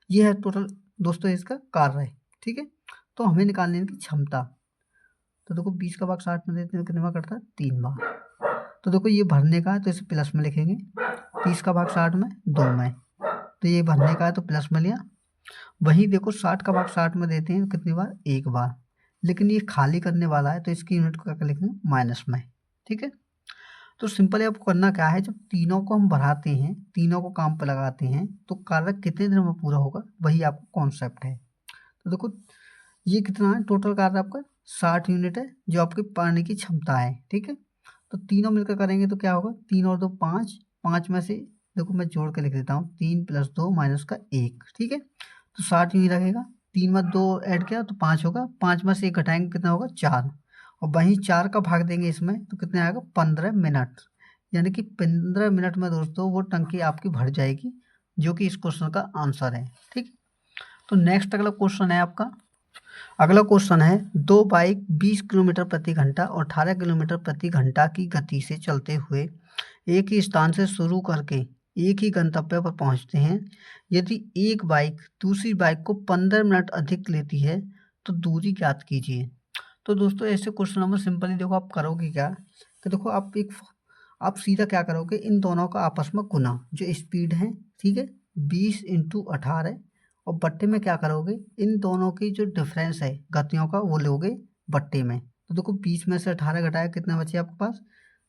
ये है टोटल दोस्तों इसका कार्य है। ठीक है, तो हमें निकालने इनकी क्षमता, तो देखो 20 का भाग 60 में देते हैं कितने बार करता है 3 बार। तो देखो ये भरने का है तो इसे प्लस में लिखेंगे, 30 का भाग 60 में 2 में, तो ये भरने का है तो प्लस में लिया। वहीं देखो 60 का भाग 60 में देते हैं कितनी बार 1 बार, लेकिन ये खाली करने वाला है तो इसकी यूनिट को क्या लिखेंगे माइनस में। ठीक है, तो सिंपली आपको करना क्या है, जब तीनों को हम बढ़ाते हैं तीनों को काम पर लगाते हैं तो कार्य कितने दिन में पूरा होगा, वही आपको कॉन्सेप्ट है। तो देखो ये कितना है टोटल कार्य आपका 60 यूनिट है जो आपकी पानी की क्षमता है। ठीक है, तो तीनों मिलकर करेंगे तो क्या होगा 3 और 2 5, 5 में से देखो मैं जोड़ के लिख देता हूँ 3 + 2 माइनस का 1। ठीक है, तो 60 यूँ ही रहेगा, 3 में 2 ऐड किया तो 5 होगा, 5 में से 1 घटाएंगे कितना होगा 4, और वहीं 4 का भाग देंगे इसमें तो कितने आएगा 15 मिनट, यानी कि 15 मिनट में दोस्तों वो टंकी आपकी भर जाएगी, जो कि इस क्वेश्चन का आंसर है। ठीक, तो नेक्स्ट अगला क्वेश्चन है आपका, अगला क्वेश्चन है दो बाइक 20 किलोमीटर प्रति घंटा और 18 किलोमीटर प्रति घंटा की गति से चलते हुए एक ही स्थान से शुरू करके एक ही गंतव्य पर पहुंचते हैं। यदि एक बाइक दूसरी बाइक को 15 मिनट अधिक लेती है तो दूरी ज्ञात कीजिए। तो दोस्तों ऐसे क्वेश्चन में सिंपली देखो आप करोगे क्या कि देखो आप सीधा क्या करोगे, इन दोनों का आपस में गुना, जो स्पीड है ठीक है 20 इंटू 18, और बट्टे में क्या करोगे, इन दोनों की जो डिफरेंस है गतियों का वो लोगे बट्टे में। तो देखो 20 में से 18 घटाया कितना बचे आपके पास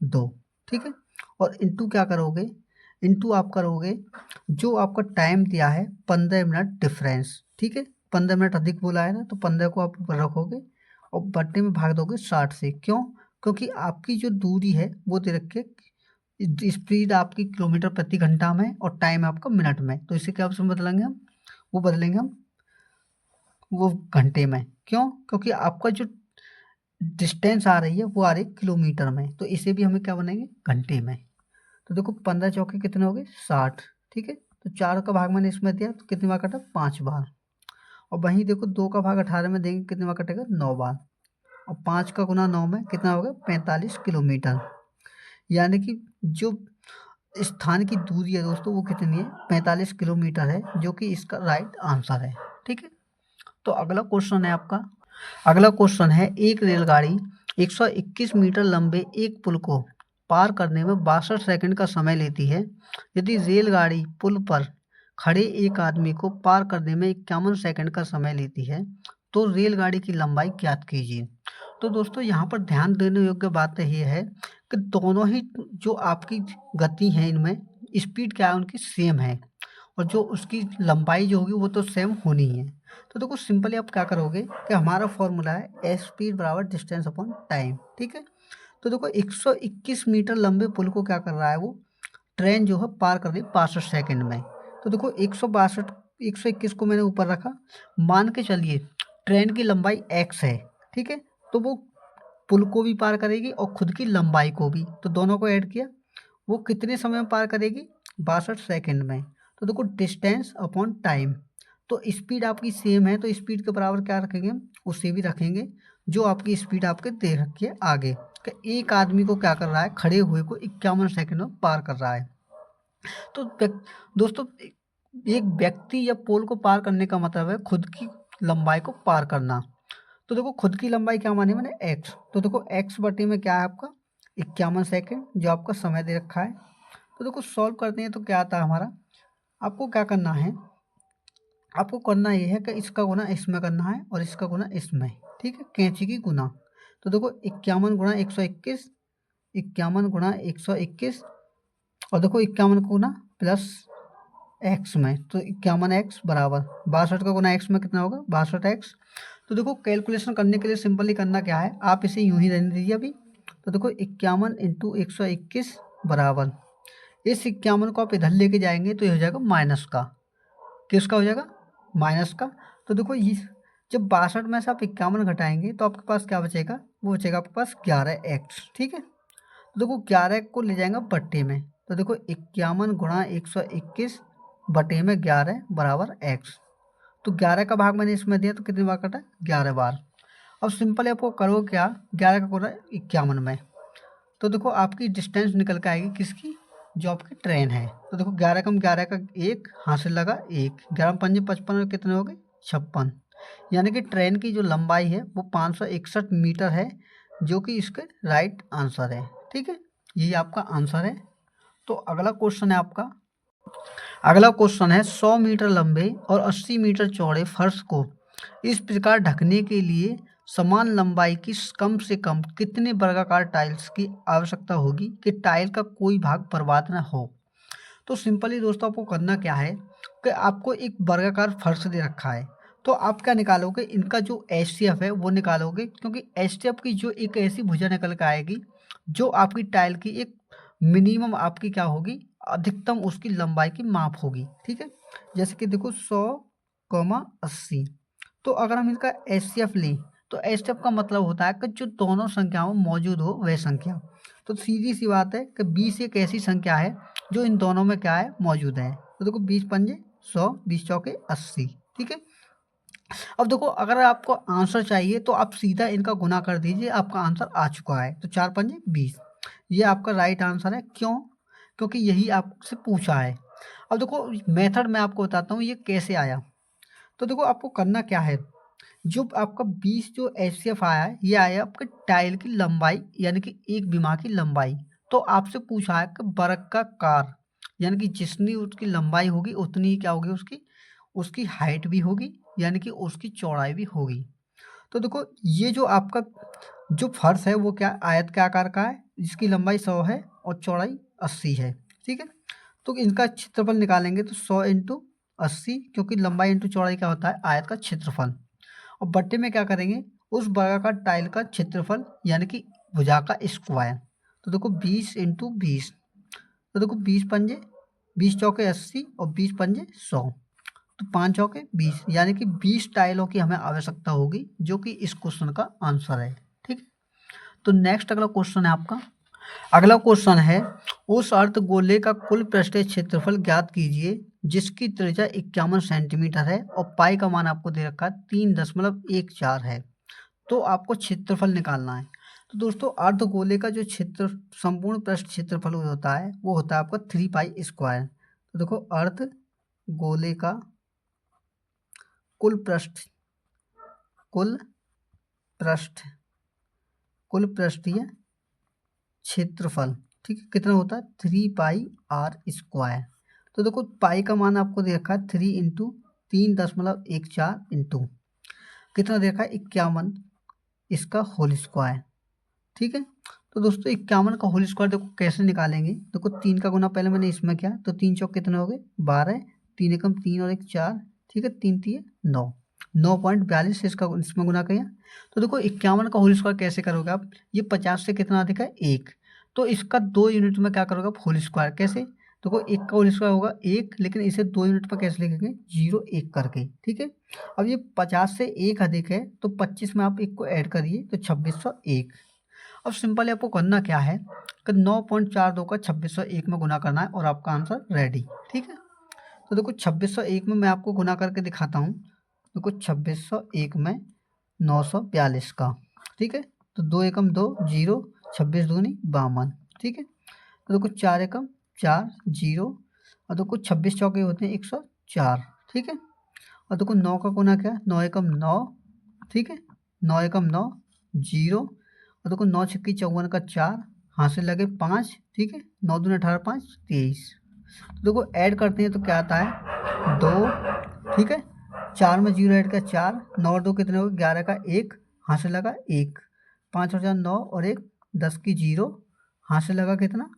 2, ठीक है। और इंटू क्या करोगे, इंटू आप करोगे जो आपका टाइम दिया है 15 मिनट डिफरेंस, ठीक है। 15 मिनट अधिक बोला है ना, तो 15 को आप ऊपर रखोगे और बट्टे में भाग दोगे 60 से। क्यों? क्योंकि आपकी जो दूरी है वो दे रखे, स्पीड आपकी किलोमीटर प्रति घंटा में और टाइम आपका मिनट में, तो इसे क्या ऑप्शन बदलेंगे हम, वो बदलेंगे हम वो घंटे में। क्यों? क्योंकि आपका जो डिस्टेंस आ रही है वो आ रही है किलोमीटर में, तो इसे भी हमें क्या बनेंगे घंटे में। तो देखो 15 चौके कितने हो गए 60, ठीक है। तो 4 का भाग मैंने इसमें दिया तो कितनी बार कटा 5 बार। और वहीं देखो 2 का भाग 18 में देंगे कितनी बार कटेगा 9 बार। और 5 का गुना 9 में कितना होगा 45 किलोमीटर। यानी कि जो स्थान की दूरी है दोस्तों वो कितनी है 45 किलोमीटर है, जो कि इसका राइट आंसर है, ठीक है। तो अगला क्वेश्चन है आपका, अगला क्वेश्चन है एक रेलगाड़ी 121 मीटर लंबे एक पुल को पार करने में 62 सेकंड का समय लेती है। यदि रेलगाड़ी पुल पर खड़े एक आदमी को पार करने में 51 सेकंड का समय लेती है तो रेलगाड़ी की लंबाई ज्ञात कीजिए। तो दोस्तों यहाँ पर ध्यान देने योग्य बात यह है कि दोनों ही जो आपकी गति है इनमें स्पीड क्या है उनकी सेम है, और जो उसकी लंबाई जो होगी वो तो सेम होनी है। तो देखो सिंपली आप क्या करोगे कि हमारा फॉर्मूला है एस स्पीड बराबर डिस्टेंस अपॉन टाइम, ठीक है। तो देखो 121 मीटर लंबे पुल को क्या कर रहा है, वो ट्रेन जो है पार कर रही है 62 सेकंड में। तो देखो 121 को मैंने ऊपर रखा, मान के चलिए ट्रेन की लंबाई एक्स है, ठीक है। तो वो पुल को भी पार करेगी और खुद की लंबाई को भी, तो दोनों को ऐड किया, वो कितने समय में पार करेगी 62 सेकंड में। तो देखो डिस्टेंस अपॉन टाइम, तो स्पीड आपकी सेम है तो स्पीड के बराबर क्या रखेंगे हम, उसे भी रखेंगे जो आपकी स्पीड आपके दे रखी है आगे। कि एक आदमी को क्या कर रहा है, खड़े हुए को 51 सेकंड में पार कर रहा है। तो दोस्तों एक व्यक्ति या पोल को पार करने का मतलब है खुद की लंबाई को पार करना। तो देखो खुद की लंबाई क्या मानी मैंने एक्स, तो देखो एक्स बटे में क्या है आपका 51 सेकंड जो आपका समय दे रखा है। तो देखो सॉल्व करते हैं तो क्या आता है हमारा, आपको क्या करना है, आपको करना ये है कि इसका गुना इसमें करना है और इसका गुना इसमें, ठीक है, कैंची की गुना। तो देखो 51 गुणा 121, 51 गुणा 121, और देखो 51 का गुना प्लस एक्स में, तो 51 एक्स बराबर 62 का गुना एक्स में कितना होगा 62 एक्स। तो देखो कैलकुलेशन करने के लिए सिंपली करना क्या है, आप इसे यूं ही रहने दीजिए अभी। तो देखो 51 इंटू 121 बराबर, इस 51 को आप इधर लेके जाएंगे तो ये हो जाएगा माइनस का, किसका हो जाएगा माइनस का। तो देखो ये जब 62 में से आप 51 घटाएंगे तो आपके पास क्या बचेगा, वो बचेगा आपके पास 11 एक्स, ठीक है। तो देखो 11 को ले जाएंगे बट्टे में, तो देखो 51 गुणा 121 बटे में 11 बराबर एक्स। तो 11 का भाग मैंने इसमें दिया तो कितनी बार कटा 11 बार। अब सिंपल आपको करो क्या, 11 का गुणा 51 में, तो देखो आपकी डिस्टेंस निकल के आएगी किसकी, जो आपकी ट्रेन है। तो देखो 11 कम 11 का एक हाथ से लगा एक, 11 पंजे 55 और कितने हो गए 56, यानी कि ट्रेन की जो लंबाई है वो 561 मीटर है, जो कि इसके राइट आंसर है, ठीक है। यही आपका आंसर है। तो अगला क्वेश्चन है आपका, अगला क्वेश्चन है 100 मीटर लंबे और 80 मीटर चौड़े फर्श को इस प्रकार ढकने के लिए समान लंबाई की कम से कम कितने वर्गाकार टाइल्स की आवश्यकता होगी कि टाइल का कोई भाग बर्बाद न हो। तो सिंपली दोस्तों आपको करना क्या है कि आपको एक वर्गाकार फर्श दे रखा है, तो आप क्या निकालोगे, इनका जो एचसीएफ है वो निकालोगे, क्योंकि एचसीएफ की जो एक ऐसी भुजा निकल कर आएगी जो आपकी टाइल की एक मिनिमम आपकी क्या होगी, अधिकतम उसकी लंबाई की माप होगी, ठीक है। जैसे कि देखो 100,80, तो अगर हम इनका एचसीएफ लें तो एचसीएफ का मतलब होता है कि जो दोनों संख्याओं में मौजूद हो वह संख्या। तो सीधी सी बात है कि 20 एक ऐसी संख्या है जो इन दोनों में क्या है मौजूद है। तो देखो 20 पंजे 100, 20 चौके 80, ठीक है। अब देखो अगर आपको आंसर चाहिए तो आप सीधा इनका गुना कर दीजिए, आपका आंसर आ चुका है। तो 4 पंजे 20, ये आपका राइट आंसर है। क्यों? क्योंकि यही आपसे पूछा है। अब देखो मेथड मैं आपको बताता हूँ ये कैसे आया। तो देखो आपको करना क्या है, जो आपका 20 जो एचसीएफ आया है ये आया आपके टाइल की लंबाई यानी कि एक बीमा की लंबाई। तो आपसे पूछा है कि वर्गाकार यानी कि जितनी उसकी लंबाई होगी उतनी ही क्या होगी उसकी उसकी हाइट भी होगी यानी कि उसकी चौड़ाई भी होगी। तो देखो ये जो आपका जो फर्श है वो क्या आयत के आकार का है जिसकी लंबाई 100 है और चौड़ाई 80 है। ठीक है, तो इनका क्षेत्रफल निकालेंगे तो 100 इंटू 80, क्योंकि लंबाई इंटू चौड़ाई क्या होता है आयत का क्षेत्रफल। और बट्टे में क्या करेंगे उस वर्गाकार टाइल का क्षेत्रफल यानी कि भुजा का स्क्वायर। तो देखो 20 इंटू 20, तो देखो 20 पंजे 20 चौके 80 और 20 पंजे 100, तो 5 चौके 20 यानी कि 20 टाइलों की हमें आवश्यकता होगी, जो कि इस क्वेश्चन का आंसर है। ठीक है, तो नेक्स्ट अगला क्वेश्चन है आपका। अगला क्वेश्चन है उस अर्धगोले का कुल पृष्ठीय क्षेत्रफल ज्ञात कीजिए जिसकी त्रिज्या 51 सेंटीमीटर है और पाई का मान आपको दे रखा है 3.14 है। तो आपको क्षेत्रफल निकालना है। तो दोस्तों अर्धगोले का जो क्षेत्र संपूर्ण पृष्ठ क्षेत्रफल होता है वो होता है आपका 3 पाई स्क्वायर। तो देखो अर्धगोले का कुल पृष्ठ कुल पृष्ठ कुल पृष्ठीय क्षेत्रफल, ठीक है, कितना होता है 3 पाई r स्क्वायर। तो देखो पाई का मान आपको दे रखा है 3 इंटू 3.14 इंटू कितना दे रखा है 51 इसका होल स्क्वायर। ठीक है, तो दोस्तों 51 का होल स्क्वायर देखो कैसे निकालेंगे। देखो 3 का गुना पहले मैंने इसमें किया तो 3 चौक कितने हो गए 12, 3 एकम 3 और 1 4, ठीक है 3 3 9, 9.42 इसका इसमें गुना किया। तो देखो 51 का होल स्क्वायर कैसे करोगे आप, ये 50 से कितना अधिक है 1, तो इसका 2 यूनिट में क्या करोगे आप होल स्क्वायर कैसे। देखो 1 का होल स्क्वायर होगा 1, लेकिन इसे 2 यूनिट पर कैसे लिखेंगे 0 1 करके। ठीक है, अब ये 50 से 1 अधिक है तो 25 में आप 1 को ऐड करिए तो 2601। अब सिंपली आपको करना क्या है कि 9.42 का 2601 में गुना करना है और आपका आंसर रेडी। ठीक है, तो देखो 2601 में मैं आपको गुना करके दिखाता हूँ। देखो 2601 में 942 का, ठीक है, तो 2 एकम 2 0, 26 दूनी 52, ठीक है, तो देखो 4 एकम 4 0, और देखो 26 चौके होते हैं 104। ठीक है, और देखो 9 का गुना क्या 9 एकम 9, ठीक है, 9 एकम 9 0, और देखो 9 छक्की 54 का 4, हाथ से लगे 5, ठीक है, 9 दूनी 18 5 23। तो देखो ऐड करते हैं तो क्या आता है 2, ठीक है, 4 में 0 ऐड का 4, 9 और 2 कितने हो गए 11 का 1, हाथ से लगा 1, 5 और 4 9 और 1 10 की 0, हाथ से लगा कितना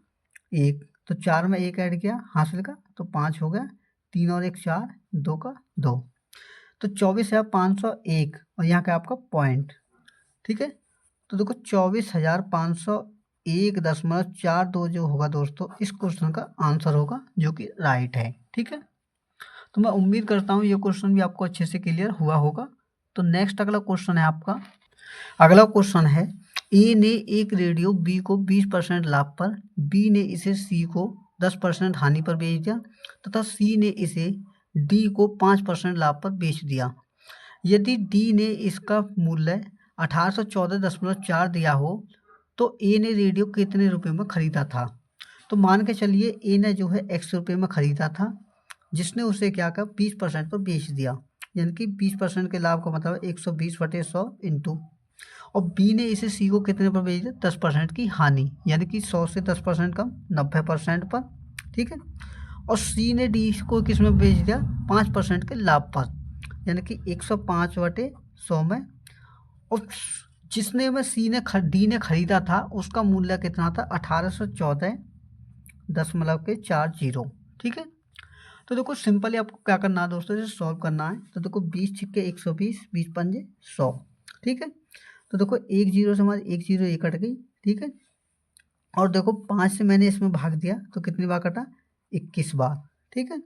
1, तो 4 में 1 ऐड किया हाथ से लगा तो 5 हो गया, 3 और 1 4, 2 का 2, तो 24,501 और यहाँ का आपका पॉइंट। ठीक है, तो देखो 24,501.42 जो होगा दोस्तों इस क्वेश्चन का आंसर होगा, जो कि राइट है। ठीक है, तो मैं उम्मीद करता हूँ ये क्वेश्चन भी आपको अच्छे से क्लियर हुआ होगा। तो नेक्स्ट अगला क्वेश्चन है आपका। अगला क्वेश्चन है ए ने एक रेडियो बी को 20% लाभ पर, बी ने इसे सी को 10% हानि पर बेच दिया तथा सी ने इसे डी को 5% लाभ पर बेच दिया। यदि डी ने इसका मूल्य 1814.4 दिया हो तो ए ने रेडियो कितने रुपए में खरीदा था। तो मान के चलिए ए ने जो है x रुपये में खरीदा था, जिसने उसे क्या कहा 20% पर बेच दिया, यानी कि 20% के लाभ का मतलब 120/100 इंटू, और बी ने इसे सी को कितने पर बेच दिया 10% की हानि, यानी कि 100 से 10% कम 90% पर। ठीक है, और सी ने डी को किस में बेच दिया 5% के लाभ पर, यानी कि 105/100 में, और जिसने में डी ने खरीदा था उसका मूल्य कितना था 1814.40। ठीक है, तो देखो सिंपली आपको क्या करना है दोस्तों, इसे सॉल्व करना है। तो देखो 20 छिक्के 120, 20 पंजे 100। ठीक है, तो देखो 1 0 से हमारी 1 0 ये कट गई। ठीक है, और देखो 5 से मैंने इसमें भाग दिया तो कितनी बार कटा 21 बार। ठीक है,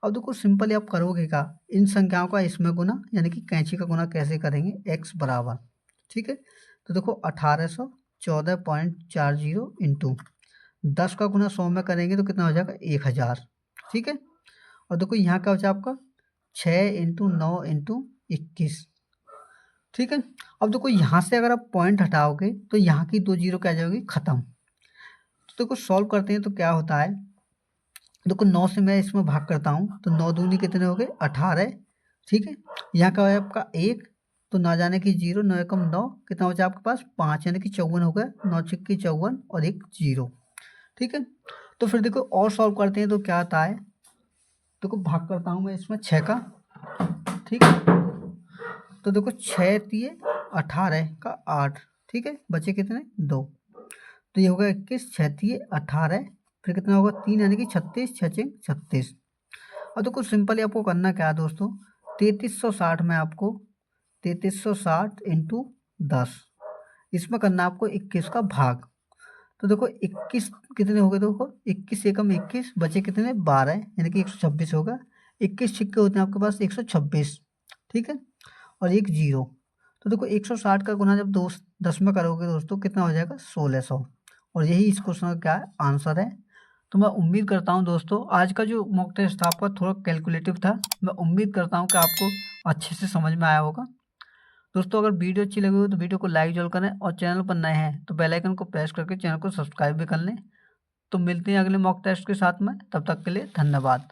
अब देखो सिंपली आप करोगे क्या, इन संख्याओं का इसमें गुना, यानी कि कैंची का गुना कैसे करेंगे x बराबर। ठीक है, तो देखो 1814.40 इंटू 10 का गुना 100 में करेंगे तो कितना हो जाएगा 1000। ठीक है, और देखो यहाँ का बचा आपका 6 इंटू 9 इंटू 21। ठीक है, अब देखो यहाँ से अगर आप पॉइंट हटाओगे तो यहाँ की 2 जीरो क्या जाएगी खत्म। तो देखो सॉल्व करते हैं तो क्या होता है, देखो 9 से मैं इसमें भाग करता हूँ तो 9 दूनी कितने हो गए 18, ठीक है। यहाँ का है आपका 1, तो ना जाने की 0, 9 एकम 9, कितना बचा आपके पास 5, यानी कि 54 हो गया, 9 छिक्की 54 और एक 0, ठीक है। तो फिर देखो और सॉल्व करते हैं तो क्या आता है, देखो भाग करता हूँ मैं इसमें 6 का, ठीक है। तो देखो 6 तिये 18 का 8, ठीक है, बचे कितने 2, तो ये होगा 21, 6 तिये 18, फिर कितना होगा 3 यानी कि 36, 6 छिंग 36। अब देखो सिंपली आपको करना क्या है दोस्तों, 3360 में आपको 3360 इंटू 10, इसमें करना आपको 21 का भाग। तो देखो 21 कितने हो गए, देखो 21 एकम 21, बचे कितने 12, यानी कि 126 होगा। 21 छिक्के होते हैं आपके पास 126, ठीक है, और एक 0। तो देखो 160 का गुना जब 10 में करोगे दोस्तों कितना हो जाएगा 1600, और यही इस क्वेश्चन का क्या है आंसर है। तो मैं उम्मीद करता हूँ दोस्तों आज का जो मॉक टेस्ट था आपका थोड़ा कैलकुलेटिव था, मैं उम्मीद करता हूँ कि आपको अच्छे से समझ में आया होगा। दोस्तों अगर वीडियो अच्छी लगी हो तो वीडियो को लाइक जरूर करें, और चैनल पर नए हैं तो बेल आइकन को प्रेस करके चैनल को सब्सक्राइब भी कर लें। तो मिलते हैं अगले मॉक टेस्ट के साथ में, तब तक के लिए धन्यवाद।